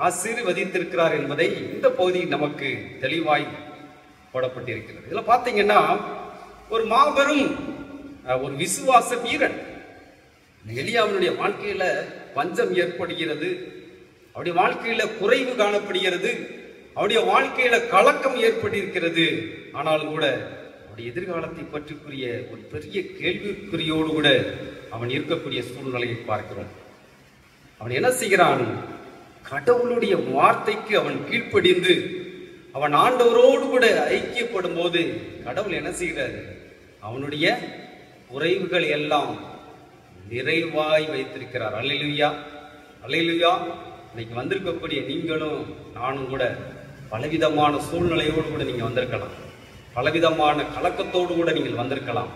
Speaker 1: ஆசீர்வதித்திருக்கிறார் என்பதை இந்த பகுதியில் நமக்கு தெளிவாய் போடப்பட்டிருக்கிறது. இதுல பாத்தீங்கன்னா ஒரு மாபெரும் ஒரு விசுவாச வீரன் எலியாவினுடைய வாழ்க்கையில பஞ்சம் ஏற்படுகிறது, அவருடைய வாழ்க்கையில குறைவு காணப்படுகிறது, அவருடைய வாழ்க்கையில கலக்கம் ஏற்பட்டிருக்கிறது. ஆனாலும் கூட அவருடைய எதிர்காலத்தை பற்றிக்குரிய ஒரு பெரிய கேள்விக்குறியோடு கூட அவன் இருக்கக்கூடிய சூழ்நிலையை பார்க்கிறோம். அவன் என்ன செய்கிறான்? கடவுளுடைய வார்த்தைக்கு அவன் கீழ்ப்படிந்து அவன் ஆண்டவரோடு கூட ஐக்கியப்படும் போது கடவுள் என்ன செய்கிறார்? அவனுடைய குறைவுகள் எல்லாம் நிறைவாய் வைத்திருக்கிறார். அல்லேலூயா, அல்லேலூயா. இன்னைக்கு வந்திருக்கக்கூடிய நீங்களும் நானும் கூட பலவிதமான சூழ்நிலையோடு கூட நீங்க வந்திருக்கலாம், பலவிதமான கலக்கத்தோடு கூட நீங்கள் வந்திருக்கலாம்.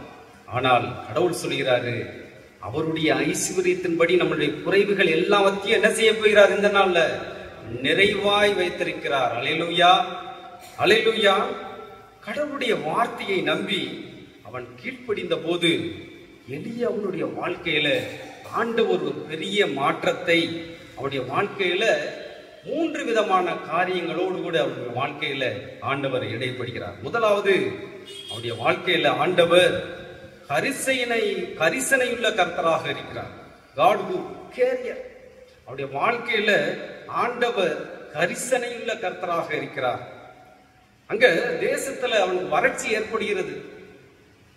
Speaker 1: ஆனால் கடவுள் சொல்கிறாரு, அவருடைய ஐஸ்வர்யத்தின்படி நம்முடைய குறைவுகள் எல்லாவற்றையும் என்ன செய்ய போகிறார்? இந்த நாள்ல நிறைவாய் வைத்திருக்கிறார். அல்லேலூயா, அல்லேலூயா. கடவுளுடைய வார்த்தையை நம்பி அவன் கீழ்ப்படிந்த போது எலியாவுடைய வாழ்க்கையில ஆண்டவர் ஒரு பெரிய மாற்றத்தை அவருடைய வாழ்க்கையில 3 விதமான காரியங்களோடு கூட அவருடைய வாழ்க்கையில ஆண்டவர் இடைப்படுகிறார். முதலாவது, அவருடைய வாழ்க்கையில ஆண்டவர் கரிசனையுள்ள கர்த்தராக இருக்கிறார். God who cares. அவருடைய வாழ்க்கையில ஆண்டவர் கரிசனையுள்ள கர்த்தராக இருக்கிறார். அங்க தேசத்துல அவனுக்கு வறட்சி ஏற்படுகிறது.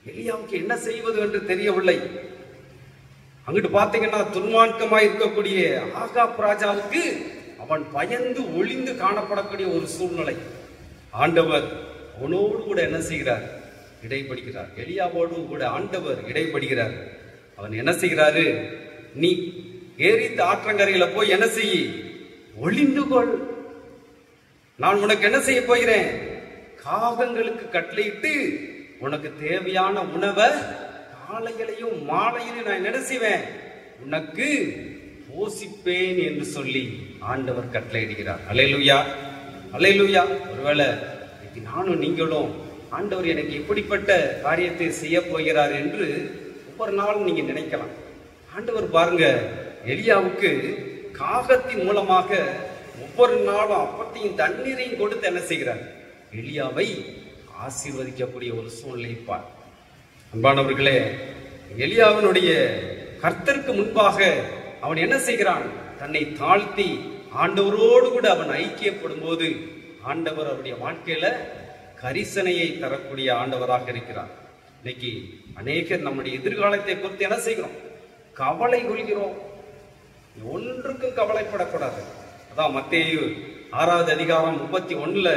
Speaker 1: எலியாவுக்கு என்ன செய்வது என்று தெரியவில்லை. அங்கிட்டு பாத்தீங்கன்னா துன்மார்க்கமாய் இருக்கக்கூடிய ஆகாப் ராஜாவுக்கு அவன் பயந்து ஒளிந்து காணப்படக்கூடிய ஒரு சூழ்நிலை. ஆண்டவர் அவனோடு கூட என்ன செய்கிறார்? இடைப்படுகிறார். எலியாவோடு கூட ஆண்டவர் இடைப்படுகிறார். அவன் என்ன செய்கிறாரு? நீ ஏரித்து ஆற்றங்கரையில போய் என்ன செய்ய? ஒளிந்து கொள். நான் உனக்கு என்ன செய்ய போகிறேன்? காகங்களுக்கு கட்டளையிட்டு உனக்கு தேவையான உணவை காலையிலையும் மாலையிலும் நான் என்ன செய்வேன்? உனக்கு போசிப்பேன் என்று சொல்லி ஆண்டவர் கட்டளையிடுகிறார். அல்லேலூயா, அல்லேலூயா. ஒருவேளை நானும் நீங்களும் ஆண்டவர் எனக்கு எப்படிப்பட்ட காரியத்தை செய்ய போகிறார் என்று ஒவ்வொரு நாளும் நீங்க நினைக்கலாம். ஆண்டவர் பாருங்க, எலியாவுக்கு காகத்தின் மூலமாக ஒவ்வொரு நாளும் அப்பத்தையும் தண்ணீரையும் கொடுத்து என்ன செய்கிறார்? எலியாவை ஆசீர்வதிக்கக்கூடிய ஒரு சூழ்நிலை பார். அன்பானவர்களே, எலியாவினுடைய கர்த்தருக்கு முன்பாக அவன் என்ன செய்கிறான்? தன்னை தாழ்த்தி ஆண்டவரோடு கூட அவன் ஐக்கியப்படும் போது ஆண்டவர் அவருடைய வாழ்க்கையில கரிசனையை தரக்கூடிய ஆண்டவராக இருக்கிறார். இன்னைக்கு அநேகர் நம்முடைய எதிர்காலத்தை குறித்து என்ன செய்கிறோம்? கவலை கொள்கிறோம். ஒன்றுக்கும் கவலைப்படக்கூடாது. அதான் மத்தேயு 6வது அதிகாரம் 31ல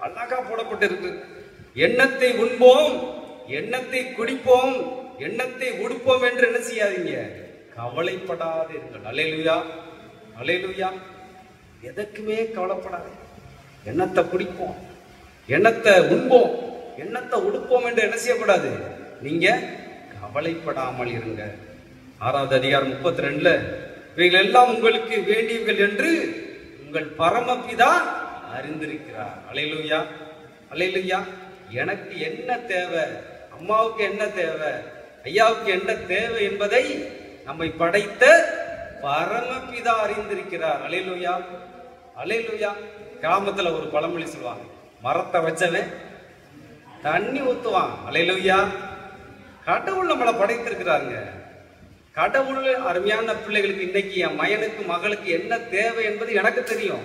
Speaker 1: அழகா போடப்பட்டிருக்கு. எண்ணத்தை உண்போம், எண்ணத்தை குடிப்போம், எண்ணத்தை உடுப்போம் என்று என்ன செய்யாதீங்க, கவலைப்படாதீர்கள். அல்லேலூயா, அல்லேலூயா. எதற்குமே கவலைப்படாது. எண்ணத்தை பிடிப்போம், எண்ணத்தை உண்போம், எண்ணத்தை உடுப்போம் என்று என்ன செய்யக்கூடாது, நீங்க கவலைப்படாமல் இருங்க. 6வது அதிகாரம் 32ல இவைகள் எல்லாம் உங்களுக்கு வேண்டியவர்கள் என்று உங்கள் பரமபிதா அறிந்திருக்கிறார். அல்லேலூயா, அல்லேலூயா. எனக்கு என்ன தேவை, அம்மாவுக்கு என்ன தேவை, ஐயாவுக்கு என்ன தேவை என்பதை நம்மை படைத்த பரமபிதா அறிந்திருக்கிறார். அல்லேலூயா, அல்லேலூயா. கிராமத்துல ஒரு பழமொழி சொல்லுவாங்க, மரத்தை வச்சவன் தண்ணி ஊத்துவான். அல்லேலூயா. கடவுள் நம்மளை படைத்திருக்கிறாருங்க. கடவுள் அருமையான பிள்ளைகளுக்கு இன்னைக்கு என் மகனுக்கு மகளுக்கு என்ன தேவை என்பது எனக்கு தெரியும்.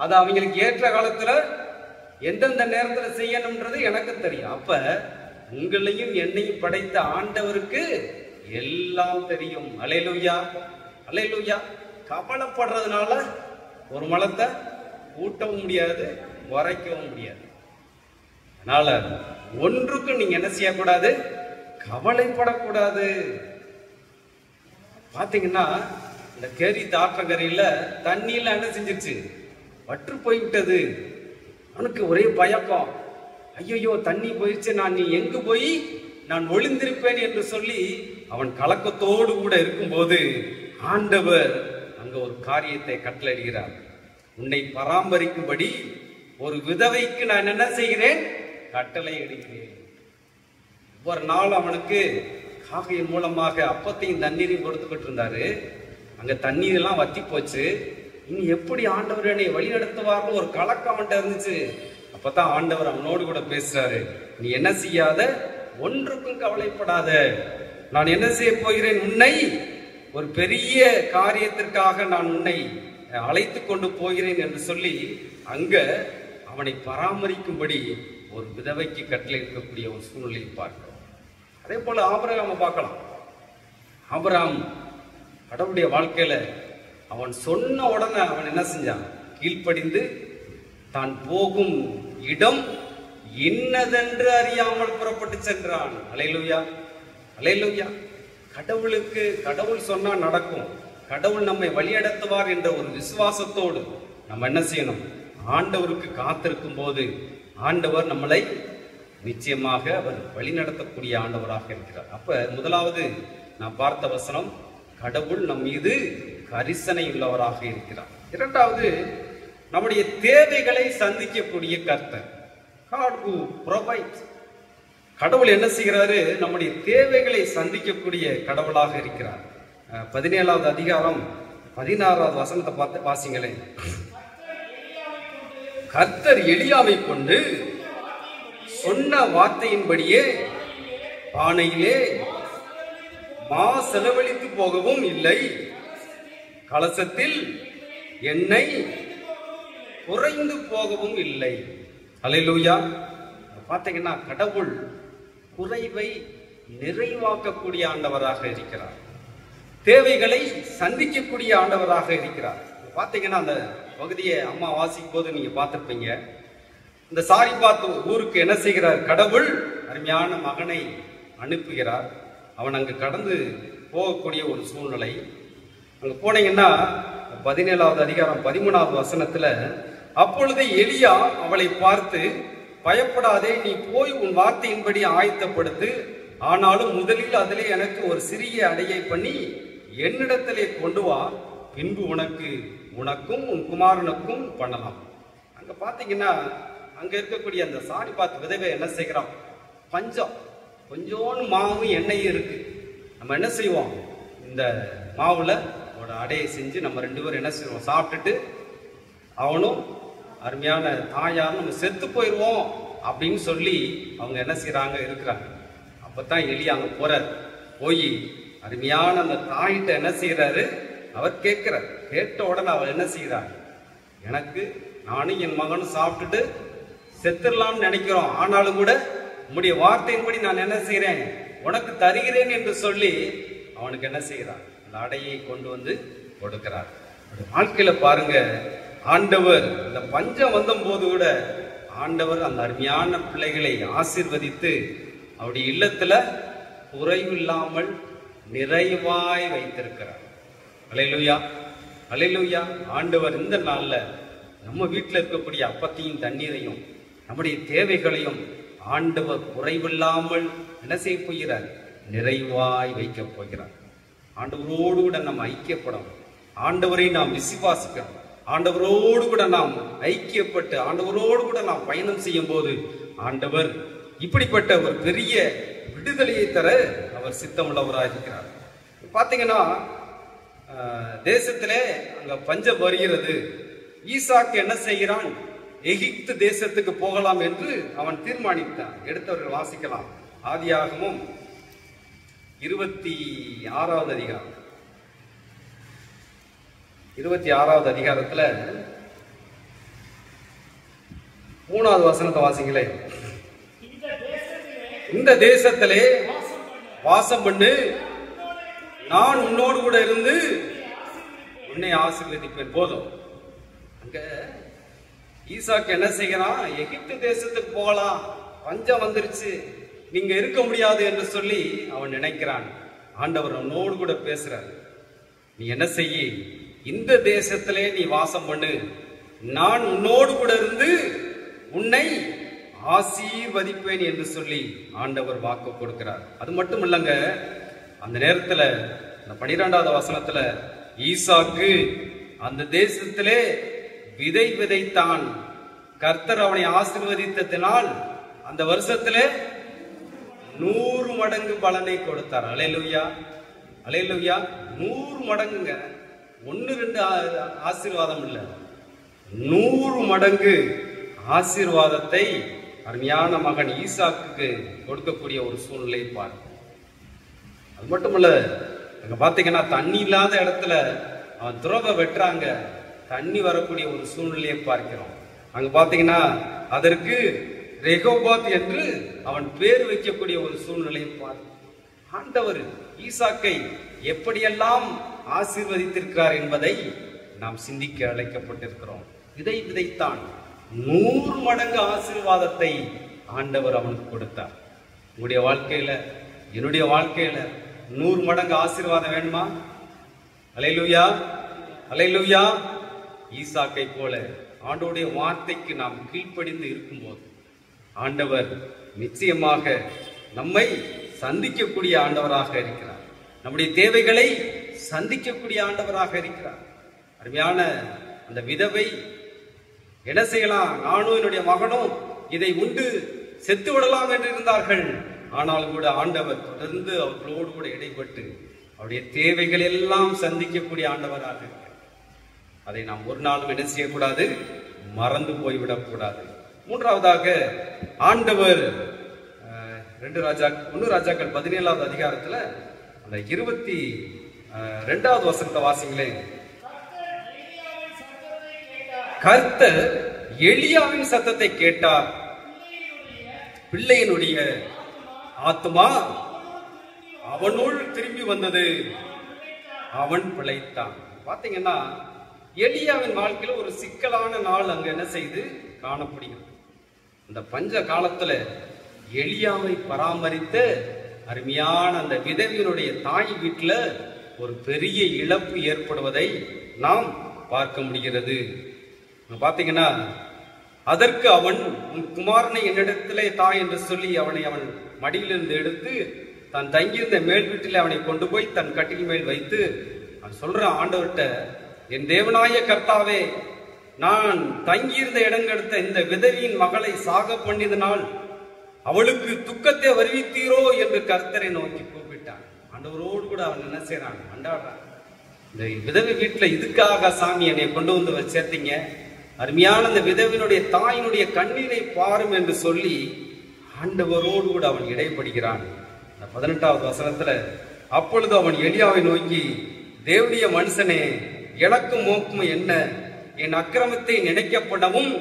Speaker 1: அது அவங்களுக்கு ஏற்ற காலத்துல எந்தெந்த நேரத்துல செய்யணும்ன்றது எனக்கு தெரியும். அப்ப உங்களையும் என்னையும் படைத்த ஆண்டவருக்கு எல்லாம் தெரியும். அல்லேலூயா, அல்லேலூயா. கவலைப்படுறதுனால ஒரு மலத்தை கூட்டவும் முடியாது, குறைக்கவும் முடியாது. அதனால ஒன்றுக்கும் நீங்க என்ன செய்யக்கூடாது, கவலைப்படக்கூடாது. பாத்தீங்கன்னா இந்த கேரி ஆற்றங்கரையில தண்ணியில என்ன செஞ்சிருச்சு, வற்று போய்விட்டது. அவனுக்கு ஒரே பயக்கம், ஐயோ தண்ணி போயிடுச்சு, நான் நீ எங்கு போய் நான் ஒளிந்திருப்பேன் என்று சொல்லி அவன் கலக்கத்தோடு கூட இருக்கும்போது ஆண்டவர் அங்க ஒரு காரியத்தை கட்டளையிடுகிறார். உன்னை பராமரிக்கும்படி ஒரு விதவைக்கு நான் என்ன செய்கிறேன், கட்டளை இடுகிறேன். ஒவ்வொரு நாள் அவனுக்கு காகையின் மூலமாக அப்பத்தையும் தண்ணீரையும் கொடுத்துக்கிட்டு இருந்தாரு. அங்க தண்ணீர் எல்லாம் வத்தி போச்சு. இனி எப்படி ஆண்டவர் என்னை வழி நடத்துவார்னு ஒரு கலக்கம் அவன்கிட்ட இருந்துச்சு. அப்பதான் ஆண்டவர் அவனோடு கூட பேசுறாரு, நீ என்ன செய்யாத, ஒன்றுக்கும் கவலைப்படாத, நான் என்ன செய்ய போகிறேன், உன்னை ஒரு பெரிய காரியத்திற்காக நான் உன்னை அழைத்து கொண்டு போகிறேன் என்று சொல்லி அங்க அவனை பராமரிக்கும்படி ஒரு விதவைக்கு கட்டளை இருக்கக்கூடிய ஒரு சூழ்நிலையை பார்க்கிறோம். அதே போல ஆபிரகாமை பார்க்கலாம். ஆபிரகாம் கடவுளுடைய வாழ்க்கையில அவன் சொன்ன உடனே அவன் என்ன செஞ்சான், கீழ்ப்படிந்து தான் போகும் இடம் இன்னதென்று அறியாமல் புறப்பட்டு சென்றான். அல்லேலூயா, அல்லேலூயா. கடவுளுக்கு கடவுள் சொன்னா நடக்கும், கடவுள் நம்மை வழிநடத்துவார் என்ற ஒரு விசுவாசத்தோடு நம்ம என்ன செய்யணும், ஆண்டவருக்கு காத்திருக்கும் போது ஆண்டவர் நம்மளை நிச்சயமாக அவர் வழிநடத்தக்கூடிய ஆண்டவராக இருக்கிறார். அப்ப முதலாவது நான் பார்த்த வசனம், கடவுள் நம் மீது கரிசனை உள்ளவராக இருக்கிறார். இரண்டாவது, நம்முடைய தேவைகளை சந்திக்கக்கூடிய கர்த்தர். God who provides. கடவுள் என்ன செய்கிறாரு, நம்முடைய தேவைகளை சந்திக்கக்கூடிய கடவுளாக இருக்கிறார். 17வது அதிகாரம் 16வது வசனத்தை பார்த்து வாசிங்களேன். கர்த்தர் எலியாவை கொண்டு சொன்ன வார்த்தையின்படியே பானையிலே மா செலவழித்து போகவும் இல்லை, கலசத்தில் எண்ணெய் குறைந்து போகவும் இல்லை. அல்லேலூயா. பார்த்தீங்கன்னா கடவுள் குறைவை நிறைவாக்கக்கூடிய ஆண்டவராக இருக்கிறார், தேவைகளை சந்திக்கக்கூடிய ஆண்டவராக இருக்கிறார். பார்த்தீங்கன்னா அந்த பகுதியை அம்மா வாசிக்கும் போது நீங்க பார்த்திருப்பீங்க. இந்த சாரிபாத் ஊருக்கு என்ன செய்கிறார், கடவுள் அருமையான மகனை அனுப்புகிறார். அவன் அங்கு கடந்து போகக்கூடிய ஒரு சூழ்நிலை. அங்க போனீங்கன்னா 17வது அதிகாரம் 13வது வசனத்துல, அப்பொழுது எலியா அவளை பார்த்து, பயப்படாதே, நீ போய் உன் வார்த்தையின்படி ஆயத்தப்படுத்து, ஆனாலும் முதலில் அதிலே எனக்கு ஒரு சிறிய அடையை பண்ணி என்னிடத்திலே கொண்டு வா, பின்பு உனக்கும் உன் குமாரனுக்கும் பண்ணலாம். அங்க பாத்தீங்கன்னா அங்க இருக்கக்கூடிய அந்த சாரிபாத் விதவை என்ன செய்கிறான், பஞ்சம், கொஞ்சோன்னு மாவும் எண்ணெயும் இருக்கு. நம்ம என்ன செய்வோம், இந்த மாவுல ஒரு அடையை செஞ்சு நம்ம 2 பேரும் என்ன செய்வோம், சாப்பிட்டுட்டு அவனும் அருமையான தாயார் நம்ம செத்து போயிடுவோம் அப்படின்னு சொல்லி அவங்க என்ன செய்யறாங்க, இருக்கிறாங்க. அப்பதான் எலியா அங்க போறார். போய் அருமையான அந்த தாயிட்ட என்ன செய்யறாரு, அவர் கேட்கிறார். கேட்ட உடனே அவர் என்ன செய்யறாரு, எனக்கு நானும் என் மகனும் சாப்பிட்டுட்டு செத்துடலாம்னு நினைக்கிறோம், ஆனாலும் கூட உம்முடைய வார்த்தையின்படி நான் என்ன செய்யறேன், உனக்கு தருகிறேன் என்று சொல்லி அவனுக்கு என்ன செய்யறார், அந்த அடையை கொண்டு வந்து கொடுக்கிறார். வாழ்க்கையில பாருங்க, ஆண்டவர் இந்த பஞ்சம் வந்த போது கூட ஆண்டவர் அந்த அருமையான பிள்ளைகளை ஆசீர்வதித்து அவருடைய இல்லத்துல குறைவில்லாமல் நிறைவாய் வைத்திருக்கிறார். அல்லேலூயா, அல்லேலூயா. ஆண்டவர் இந்த நாள்ல நம்ம வீட்டில் இருக்கக்கூடிய அப்பத்தையும் தண்ணீரையும் நம்முடைய தேவைகளையும் ஆண்டவர் குறைவில்லாமல் என்ன செய்ய போகிறார்? நிறைவாய் வைக்க போகிறார். ஆண்டவரோடு கூட நாம் ஐக்கியப்படணும். ஆண்டவரை நாம் விசுவாசிக்கணும். ஆண்டவரோடு கூட நாம் ஐக்கியப்பட்டு ஆண்டவரோடு கூட நாம் பயணம் செய்யும் போது ஆண்டவர் இப்படிப்பட்ட ஒரு பெரிய விடுதலையை தர அவர் சித்தமுள்ளவராக இருக்கிறார். பாத்தீங்கன்னா தேசத்திலே அங்க பஞ்சம் வருகிறது. ஈசாக்கு என்ன செய்கிறான்? எகிப்து தேசத்துக்கு போகலாம் என்று அவன் தீர்மானித்தான். எடுத்தவர்கள் வாசிக்கலாம். ஆதியாகமம் 26வது அதிகாரம். 26வது அதிகாரத்துல 3வது வசனத்தை வாசிங்களே. இந்த தேசத்திலே வாசம் பண்ணு, நான் உன்னோடு கூட இருந்து உன்னை ஆசீர்வதிப்பேன். போதும். அங்க ஈசாக்கு என்ன செய்யறான்? எகிப்து தேசத்துக்கு போகலாம், பஞ்சம் வந்துருச்சு, நீங்க இருக்க முடியாது என்று சொல்லி அவன் நினைக்கிறான். ஆண்டவர் அவனோடு கூட பேசுறார். நீ என்ன செய்ய? இந்த தேசத்திலே நீ வாசம் பண்ணு, நான் உன்னோடு கூட இருந்து உன்னை ஆசீர்வதிப்பேன் என்று சொல்லி ஆண்டவர் வாக்கு கொடுக்கிறார். அது மட்டும் இல்லங்க, அந்த நேரத்துல இந்த 12வது வசனத்துல ஈசாக்கு அந்த தேசத்திலே விதை விதைத்தான். கர்த்தர் அவனை ஆசீர்வதித்ததினால் அந்த வருஷத்திலே 100 மடங்கு பலனை கொடுத்தார். அல்லேலூயா, அல்லேலூயா. 100 மடங்குங்க. 1-2 ஆசீர்வாதம் இல்ல, 100 மடங்கு ஆசீர்வாதத்தை அருமையான மகன் ஈசாக்கு கொடுக்கக்கூடிய ஒரு சூழ்நிலை பார்க்க. அது மட்டுமல்ல, அங்க பாத்தீங்கன்னா தண்ணி இல்லாத இடத்துல அவன் துறவை வெட்டுறாங்க, தண்ணி வரக்கூடிய ஒரு சூழ்நிலையை பார்க்கிறோம். அங்க பாத்தீங்கன்னா அதற்கு ரெகோபாத் என்று அவன் பேர் வைக்கக்கூடிய ஒரு சூழ்நிலையை பார்க்கிறோம். ஆண்டவர் ஈசாக்கை எப்படியெல்லாம் ஆசீர்வதித்திருக்கிறார் என்பதை நாம் சிந்திக்க அழைக்கப்பட்டிருக்கிறோம். விதை விதைத்தான், 100 மடங்கு ஆசீர்வாதத்தை ஆண்டவர் அவனுக்கு கொடுத்தார். உங்களுடைய வாழ்க்கையில, என்னுடைய வாழ்க்கையில 100 மடங்கு ஆசீர்வாதம் வேணுமா? அல்லேலூயா, அல்லேலூயா. ஈசாக்கை போல ஆண்டவருடைய வார்த்தைக்கு நாம் கீழ்ப்படிந்து இருக்கும்போது ஆண்டவர் நிச்சயமாக நம்மை சந்திக்கக்கூடிய ஆண்டவராக இருக்கிறார். நம்முடைய தேவைகளை சந்திக்கக்கூடிய ஆண்டவராக இருக்கிறார். அருமையான அந்த விதவை என்ன செய்யலாம்? நானும் என்னுடைய மகனும் இதை உண்டு செத்து விடலாம் என்று இருந்தார்கள். ஆனால் கூட ஆண்டவர் தொடர்ந்து அவர்களோடு கூட இடைப்பட்டு அவருடைய தேவைகள் எல்லாம் சந்திக்கக்கூடிய ஆண்டவராக இருக்கிறார். அதை நாம் ஒரு நாளும் என்ன செய்யக்கூடாது? மறந்து போய்விடக் கூடாது. மூன்றாவதாக ஆண்டவர் 1 ராஜாக்கள் 17வது அதிகாரத்துல அந்த 22வது வசனத்தை வாசிங்களேன். கர்த்தர் எலியாவின் சத்தத்தை கேட்டார். பிள்ளையினுடைய ஆத்துமா அவனுள் திரும்பி வந்தது, அவன் பிழைத்தான். பாத்தீங்கன்னா எலியாவின் வாழ்க்கையில ஒரு சிக்கலான நாள் அங்க என்ன செய்து காணப்படுகிறது. இந்த பஞ்ச காலத்துல எலியாவை பராமரித்த அருமையான அந்த விதவியினுடைய தாய் வீட்டுல ஒரு பெரிய இழப்பு ஏற்படுவதை நாம் பார்க்க முடிகிறது. பாத்தீங்கன்னா அதற்கு அவன், உன் குமாரனை என்னிடத்திலே தாய் என்று சொல்லி அவனை அவன் மடியிலிருந்து எடுத்து தான் தங்கியிருந்த மேல் வீட்டில் அவனை கொண்டு போய் தன் கட்டில் மேல் வைத்து அவன் சொல்ற ஆண்டவர்கிட்ட, என் தேவனாய கர்த்தாவே, நான் தங்கியிருந்த இடங்கெடுத்த இந்த விதவியின் மகளை சாக பண்ணியதனால் அவளுக்கு துக்கத்தை வருவித்தீரோ என்று கர்த்தரை நோக்கி கூப்பிட்டான். ஆண்டவரோடு கூட அவன் என்ன செய்யறான்? அண்டாடுறான். இந்த விதவை வீட்டுல இதுக்காக சாமி என்னை கொண்டு வந்து சேர்த்தீங்க, அருமையான அந்த விதவினுடைய தாயினுடைய கண்ணீரை பாரும் என்று சொல்லி ஆண்டவரோடு கூட அவன் இடைப்படுகிறான். 18வது வசனத்துல, அப்பொழுது அவன் எலியாவை நோக்கி, தேவனுடைய மனுஷனே, எனக்கும் மோக்கும் என்ன? என் அக்கிரமத்தை நினைக்கப்படவும்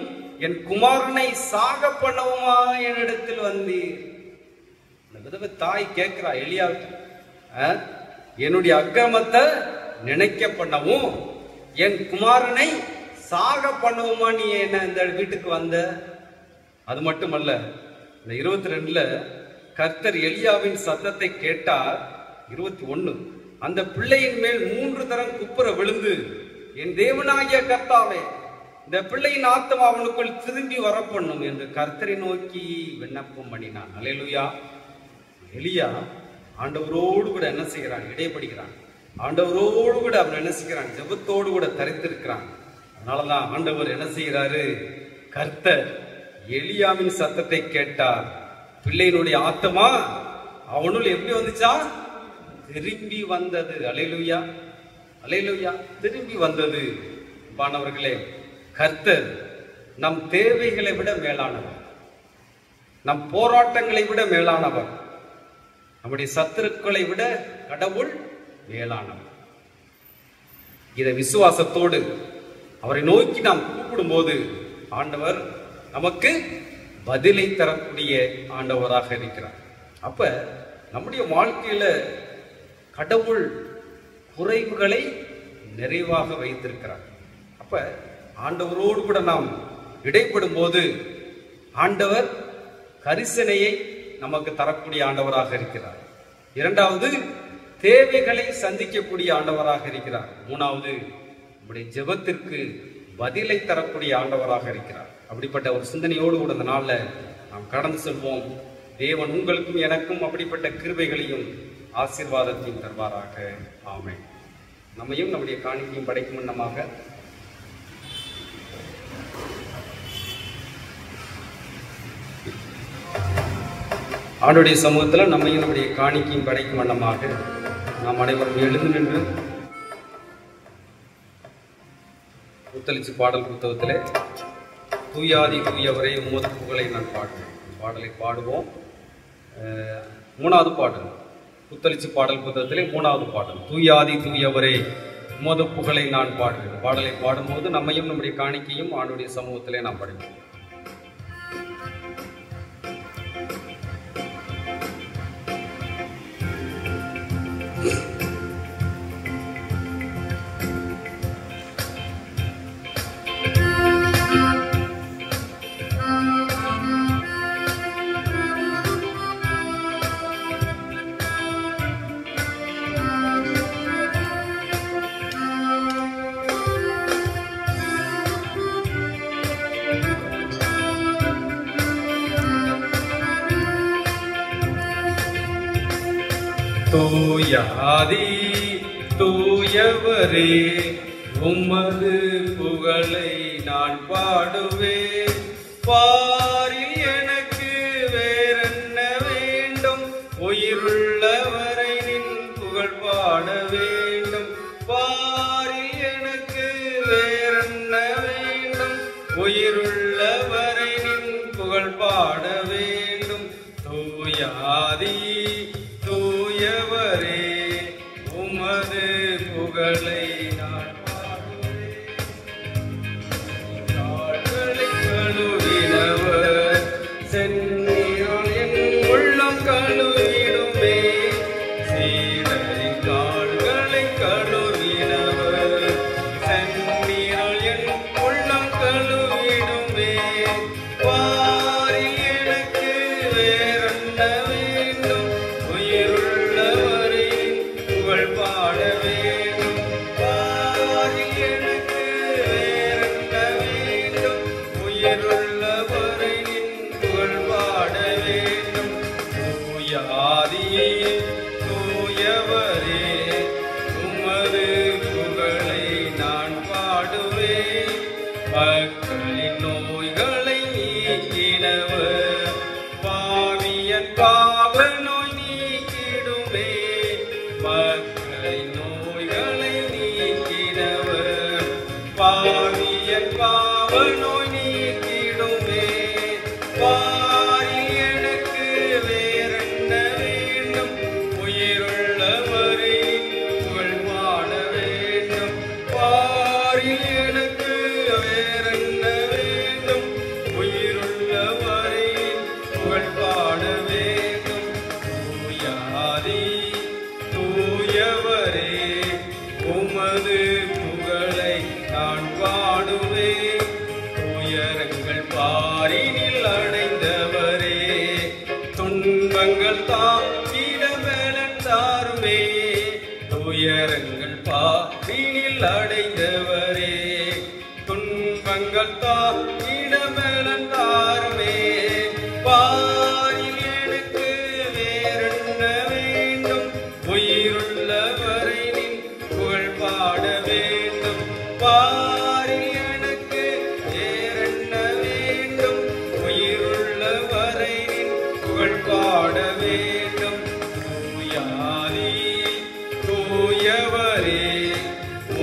Speaker 1: என் குமாரனை சாக பண்ணவுமா என்னிடத்தில் வந்தீர்? அந்த விதவை தாய் கேட்கிறா எலியாவுக்கு, என்னுடைய அக்கிரமத்தை நினைக்க பண்ணவும் என் குமாரனை சாக பண்ணவுமா நீ என்ன இந்த வீட்டுக்கு வந்த? அது மட்டுமல்ல, இந்த 22ல கர்த்தர் எலியாவின் சத்தத்தை கேட்டார். 21. அந்த பிள்ளையின் மேல் 3 தரம் குப்புற விழுந்து, என் தேவனாகிய கர்த்தாவே, இந்த பிள்ளையின் ஆத்மா அவனுக்குள் திரும்பி வரப்பண்ணும் என்று கர்த்தரை நோக்கி விண்ணப்பம் பண்ணினான். அல்லேலூயா. எலியா ஆண்டவரோடு கூட என்ன செய்கிறான்? இடைப்படுகிறான். ஆண்டவரோடு கூட அவன் என்ன செய்கிறான்? ஜெபத்தோடு கூட தரித்திருக்கிறான். அதனாலதான் ஆண்டவர் என்ன செய்கிறாரு? கர்த்தர் எலியாவின் சத்தத்தை கேட்டார். பிள்ளையினுடைய ஆத்மா அவனுள் எப்படி வந்துச்சா? திரும்பி வந்தது. அல்லேலூயா, அல்லேலூயா. திரும்பி வந்தது. பானவர்களே, கர்த்தர் நம் தேவைகளை விட மேலானவர், நம் போராட்டங்களை விட மேலானவர், நம்முடைய சத்துருக்களை விட கடவுள் மேலானவர். இதை விசுவாசத்தோடு அவரை நோக்கி நாம் கூப்பிடும் போது ஆண்டவர் நமக்கு பதிலை தரக்கூடிய ஆண்டவராக இருக்கிறார். அப்ப நம்முடைய வாழ்க்கையில கடவுள் குறைவுகளை நிறைவாக வைத்திருக்கிறார். அப்ப ஆண்டவரோடு கூட நாம் இடைப்படும் போது ஆண்டவர் கரிசனையை நமக்கு தரக்கூடிய ஆண்டவராக இருக்கிறார். 2வது, தேவைகளை சந்திக்கக்கூடிய ஆண்டவராக இருக்கிறார். 3வது, நம்முடைய ஜெபத்திற்கு பதிலை தரக்கூடிய ஆண்டவராக இருக்கிறார். அப்படிப்பட்ட ஒரு சிந்தனையோடு கூட இந்த நாள்ல நாம் கடந்து செல்வோம். தேவன் உங்களுக்கும் எனக்கும் அப்படிப்பட்ட கிருபைகளையும் ஆசீர்வாதத்தையும் தருவாராக. ஆமென். நம்மையும் நம்முடைய காணிக்கையும் படைக்கும் வண்ணமாக ஆண்டுடைய சமூகத்தில் நம்மையும் நம்முடைய காணிக்கையும் படைக்கும் வண்ணமாக நாம் அனைவரும் எழுந்து நின்று புத்தளிச்சு பாடல் புத்தகத்திலே தூயாதி தூயவரே உமது புகழை நான் பாடுவேன் பாடலை பாடுவோம். 3வது பாடல் புத்தளிச்சு பாடல் புத்தகத்திலே 3வது பாடல் தூயாதி தூயவரே உமது புகழை நான் பாடுவேன். பாடலை பாடும்போது நம்மையும் நம்முடைய காணிக்கையும் ஆண்டுடைய சமூகத்திலே நாம் படைப்போம். தூயாதி தூயவரே உமது புகழை நான் பாடுவேன். பாரில் எனக்கு வேறென்ன வேண்டும்? உயிருள்ளவரை நின் புகழ் பாட வேண்டும். பாரில் எனக்கு வேறென்ன வேண்டும்? உயிருள்ளவரை நின் புகழ் பாட வேண்டும். தூயாதி தூயவரே உமது புகழை நான் பாடுவேன். கால்களை கழுவினவர் சென்னியால் என் உள்ளம் கழுவிடுமே. சீடரின் கால்களை கழுவினவர் சென்னியால் என் உள்ளம் கழுவிடுமே. பாரில் எனக்கு வேறென்ன வேண்டும்? உயிருள்ளவரை புகழ் பாட வேண்டும். பாரில் எனக்கு வேறென்ன வேண்டும்? உயிருள்ளவரை புகழ் பாட வேண்டும். தூயாதி தூயவரே உமது புகழை நான் பாடுவேன். மக்களின் நோய்களை நீக்கினவர் பாவியன் பாவ நோய் நீக்கிடுமே. மக்களின் நோய்களை நீக்கினவர் பாவியன் பாவ நோய் நீக்கிடுமே. பாரில் எனக்கு வேறென்ன வேண்டும்? உயிருள்ளவரை புகழ் பாட வேண்டும். பாரில் எனக்கு வேறென்ன வேண்டும்? உயிருள்ளவரை புகழ் பாட வேண்டும். தூயாதி தூயவரே உமது புகழை நான் பாடுவேன். துயரங்கள் துன்பங்கள் தாங்கிட பலன் தாருமே. துயரங்கள் பாரினில் அடைந்தவரே, துன்பங்கள் தாங்கிட பலன் தாருமே. பாரில் எனக்கு வேறென்ன வேண்டும், உயிருள்ளவரை நின் புகழ் பாட வேண்டும். பாரில் எனக்கு வேறென்ன வேண்டும், உயிருள்ளவரை நின் புகழ் பாட வேண்டும். தூயாதி தூயவரே,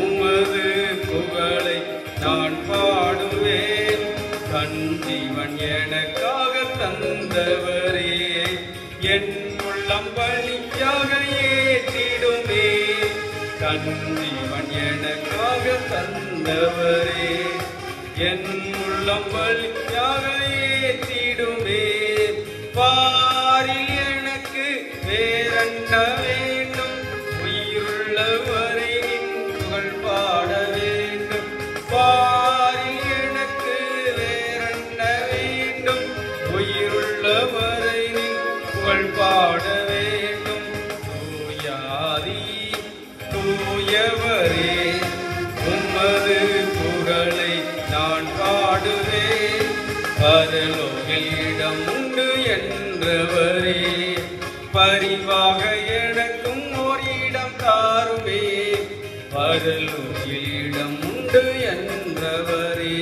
Speaker 1: உமது புகழை நான் பாடுவேன். தன் ஜீவன் எனக்காக தந்தவரே, என் உள்ளம் பலியாக ஏற்றிடுமே. தன் ஜீவன் எனக்காக தந்தவரே, என் உள்ளம் பலியாக ஏற்றிடுமே. பாரில் எனக்கு வேறென்ன வேண்டும், உயிருள்ளவரை நின் புகழ் பாட வேண்டும். பாரில் எனக்கு வேறென்ன வேண்டும், உயிருள்ளவரை நின் புகழ் பாட வேண்டும். தூயாதி தூயவரே, உமது புகழை நான் பாடுவேன். பரலோகில் இடம் உண்டு என்றவரே, பரிவாக எனக்கும் ஓர் இடம் தாருமே. பரலோகில் இடம் உண்டு என்றவரே,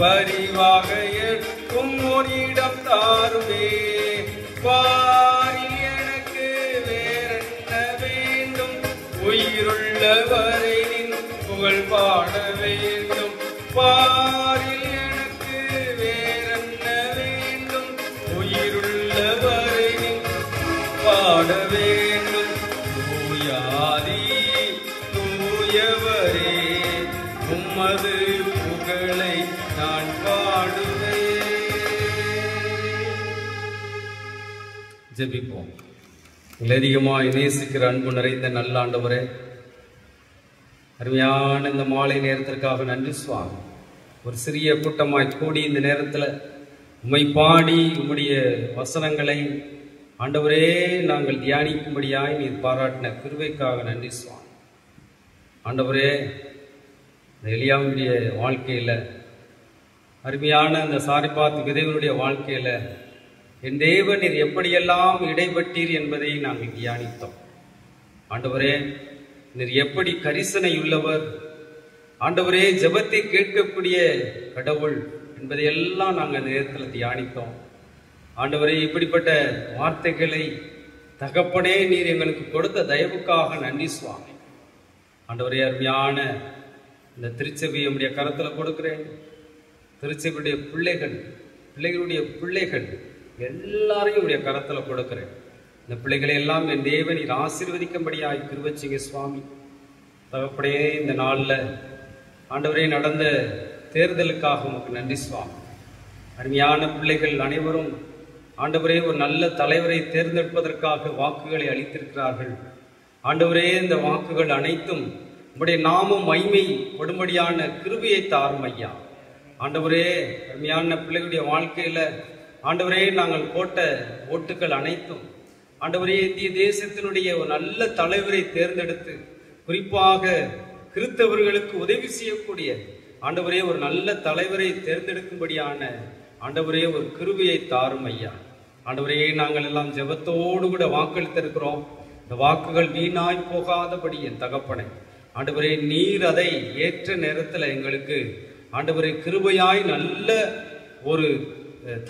Speaker 1: பரிவாக எனக்கும் ஓர் இடம் தாருமே. பாரில் எனக்கு வேறென்ன வேண்டும், உயிருள்ளவரை நின் புகழ் பாட வேண்டும். பாரில் எனக்கு வேறென்ன வேண்டும், உயிருள்ளவரை நின் பாட வேண்டும். தூயாதி தூயவரே, உமது புகழை நான் பாடுவேன். ஜெபிப்போம். அதிகமாய் நேசிக்கிற அன்பு நிறைந்த நல்ல ஆண்டவரே, அருமையான இந்த மாலை நேரத்திற்காக நன்றி சுவாமி. ஒரு சிறிய கூட்டமாய் கூடி இந்த நேரத்தில் உம்மை பாடி உம்முடைய வசனங்களை ஆண்டவரே நாங்கள் தியானிக்கும்படியாய் நீர் பாராட்டின கிருபைக்காக நன்றி சுவாமி. ஆண்டவரே, இந்த எலியாவுடைய வாழ்க்கையில், அருமையான அந்த சாரிபாத் விதைவனுடைய வாழ்க்கையில் என் தேவன் நீர் எப்படியெல்லாம் இடைப்பட்டீர் என்பதை நாங்கள் தியானித்தோம். ஆண்டவரே, நீர் எப்படி கரிசனை உள்ளவர், ஆண்டவரே ஜெபத்தை கேட்கக்கூடிய கடவுள் என்பதையெல்லாம் நாங்கள் அந்த நேரத்தில் தியானித்தோம். ஆண்டவரே, இப்படிப்பட்ட வார்த்தைகளை தகப்பனே நீர் எங்களுக்கு கொடுத்த தயவுக்காக நன்றி சுவாமி. ஆண்டவரே, அருமையான இந்த திருச்சபையை உடைய கரத்தில் கொடுக்கிறேன். திருச்சபையுடைய பிள்ளைகளுடைய பிள்ளைகள் எல்லாரையும் உடைய கரத்தில் கொடுக்கிறேன். இந்த பிள்ளைகளை எல்லாம் என் தேவன் நீர் ஆசீர்வதிக்கும்படியாய் கிருபைச்சீங்க சுவாமி. தகப்பனே, இந்த நாளில் ஆண்டவரே நடந்த தேர்தலுக்காக உமக்கு நன்றி சுவாமி. அருமையான பிள்ளைகள் அனைவரும் ஆண்டவரே ஒரு நல்ல தலைவரை தேர்ந்தெடுப்பதற்காக வாக்குகளை அளித்திருக்கிறார்கள். ஆண்டவரே, இந்த வாக்குகள் அனைத்தும் உம்முடைய நாமம் மகிமை படும்படியான கிருபையை தாரும் ஐயா. ஆண்டவரே, அருமையான பிள்ளைகளுடைய வாழ்க்கையில ஆண்டவரே நாங்கள் போட்ட ஓட்டுக்கள் அனைத்தும் ஆண்டவரே இந்திய தேசத்தினுடைய ஒரு நல்ல தலைவரை தேர்ந்தெடுத்து குறிப்பாக கிறிஸ்தவர்களுக்கு உதவி செய்யக்கூடிய ஆண்டவரே ஒரு நல்ல தலைவரை தேர்ந்தெடுக்கும்படியான ஆண்டவரே ஒரு கிருபையை தாரும் ஐயா. ஆண்டவரே, நாங்கள் எல்லாம் ஜெபத்தோடு கூட வாக்களித்திருக்கிறோம். இந்த வாக்குகள் வீணாய் போகாதபடி என் தகப்பனை ஆண்டவரே நீர் அதை ஏற்ற நேரத்தில் எங்களுக்கு ஆண்டவரே கிருபையாய் நல்ல ஒரு